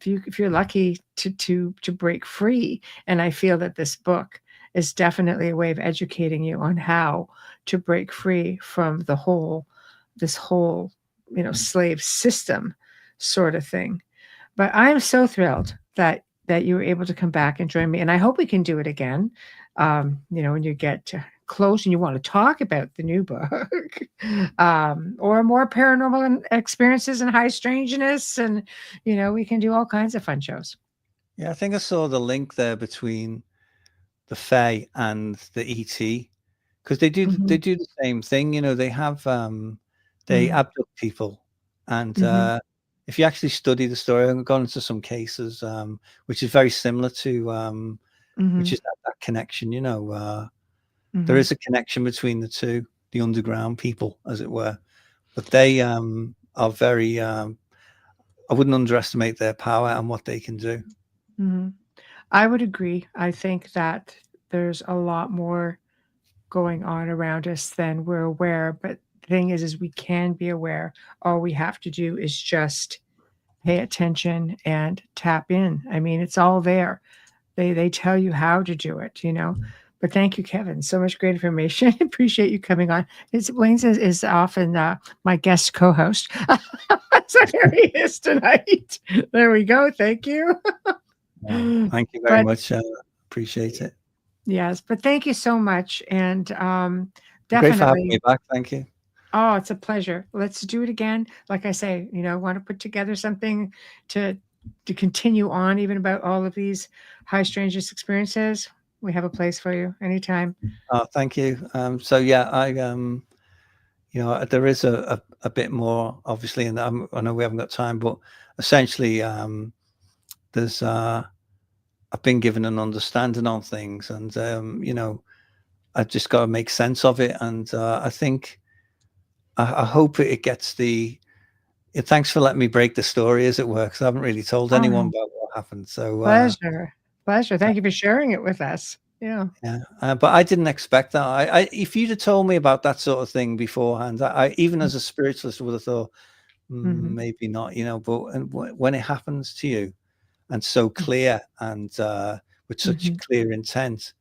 if you're lucky to break free, and I feel that this book is definitely a way of educating you on how to break free from this whole slave system sort of thing. But I'm so thrilled that you were able to come back and join me, and I hope we can do it again. When you get close and you want to talk about the new book, or more paranormal experiences and high strangeness, and we can do all kinds of fun shows. Yeah, I think I saw the link there between the Fae and the ET, because they do the same thing. They have they abduct people, and if you actually study the story, I've gone into some cases which is very similar to which is that connection. There is a connection between the two, the underground people, as it were, but they are very I wouldn't underestimate their power and what they can do. I would agree. I think that there's a lot more going on around us than we're aware. But the thing is we can be aware. All we have to do is just pay attention and tap in. I mean, it's all there. They tell you how to do it, But thank you, Kevin. So much great information. Appreciate you coming on. Wayne is often my guest co-host. So here he is tonight. There we go. Thank you. Thank you very much. Appreciate it. Yes, but thank you so much. And definitely. Great for having me back. Thank you. Oh, it's a pleasure. Let's do it again. Like I say, want to put together something to continue on, even about all of these high strangeness experiences. We have a place for you anytime. Oh, thank you. So yeah, I there is a bit more, obviously, and I know we haven't got time, but essentially there's I've been given an understanding on things, and I've just got to make sense of it. And I think I hope it gets thanks for letting me break the story, as it were, because I haven't really told anyone about what happened. So pleasure. Thank you for sharing it with us. Yeah. But I didn't expect that. If you'd have told me about that sort of thing beforehand, I even as a spiritualist would have thought maybe not, but when it happens to you, and so clear, and with such clear intent,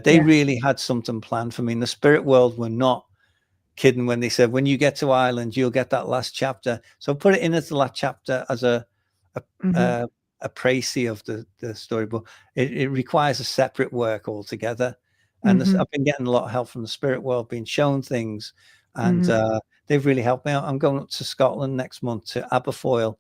they really had something planned for me. In the spirit world, we're not kidding when they said, when you get to Ireland, you'll get that last chapter. So put it in as the last chapter as a précis of the story, but it requires a separate work altogether. And I've been getting a lot of help from the spirit world, being shown things, and they've really helped me out. I'm going up to Scotland next month to Aberfoyle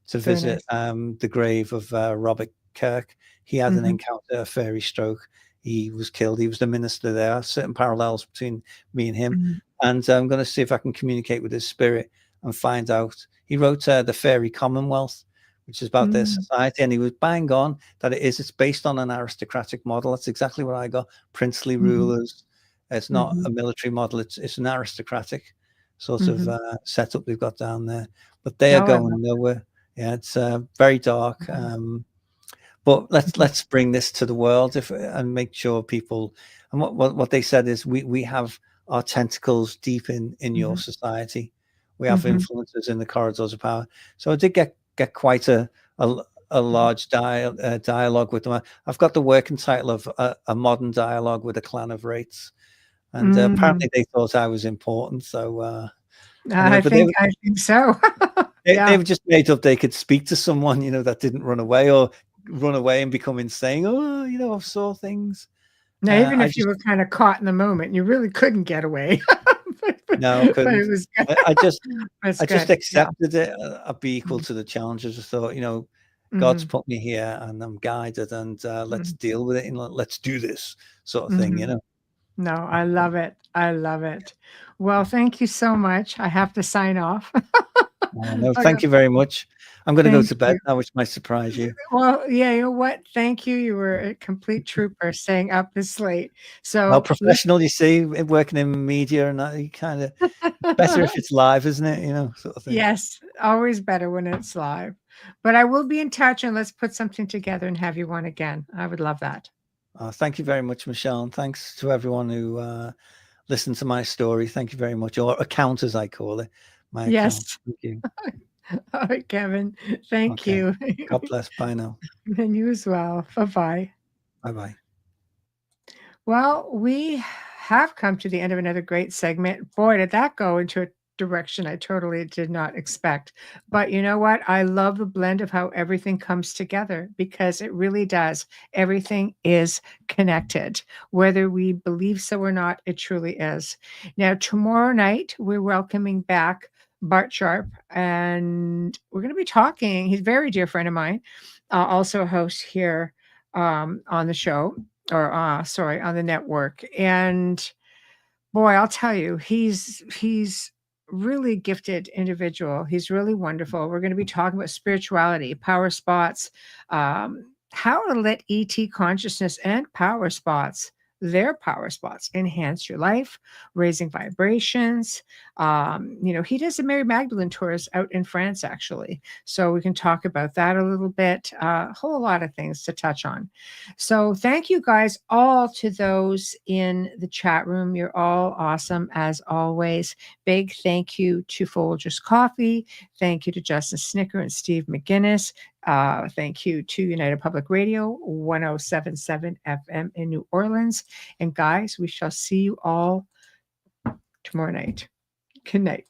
to visit the grave of Robert Kirk. He had an encounter, a fairy stroke. He was killed. He was the minister there. Certain parallels between me and him. And I'm going to see if I can communicate with his spirit and find out. He wrote the Fairy Commonwealth, which is about their society, and he was bang on that it's based on an aristocratic model. That's exactly what I got. Princely rulers. It's not a military model. It's an aristocratic sort of setup they've got down there. But they are going nowhere. Yeah, it's very dark. But let's bring this to the world and make sure people. And what they said is we have our tentacles deep in your society. We have influences in the corridors of power. So I did get quite a large dialogue with them. I've got the working title of a modern dialogue with a clan of wraiths, and apparently they thought I was important. So I think so. They were just made up they could speak to someone, that didn't run away and become insane. I saw things. Now, even if you were kind of caught in the moment, you really couldn't get away. No, I couldn't. It was good. I just accepted it. I'd be equal to the challenges. I thought, God's put me here and I'm guided, and let's deal with it. And let's do this sort of thing, No, I love it. I love it. Well, thank you so much. I have to sign off. No, thank you very much. I'm going to go to bed now, which might surprise you. Well, yeah, you know what? Thank you. You were a complete trooper staying up this late. So well, professional, you see, working in media and that, you kind of better if it's live, isn't it? Sort of thing. Yes, always better when it's live. But I will be in touch, and let's put something together and have you on again. I would love that. Thank you very much, Michelle, and thanks to everyone who listened to my story. Thank you very much, or account as I call it. Yes. Thank you. All right, Kevin. Thank you. God bless. Bye now. And you as well. Bye-bye. Bye-bye. Well, we have come to the end of another great segment. Boy, did that go into a direction I totally did not expect. But you know what? I love the blend of how everything comes together, because it really does. Everything is connected. Whether we believe so or not, it truly is. Now, tomorrow night, we're welcoming back Bart Sharp, and we're going to be talking. He's a very dear friend of mine, also a host here on the show, or on the network. And boy, I'll tell you, he's really gifted individual. He's really wonderful. We're going to be talking about spirituality, power spots, how to let ET consciousness and their power spots enhance your life, raising vibrations. He does the Mary Magdalene tours out in France, actually. So we can talk about that a little bit, a whole lot of things to touch on. So thank you guys all, to those in the chat room. You're all awesome as always. Big thank you to Folgers Coffee. Thank you to Justin Snicker and Steve McGinnis. Thank you to United Public Radio, 107.7 FM in New Orleans. And guys, we shall see you all tomorrow night. Good night.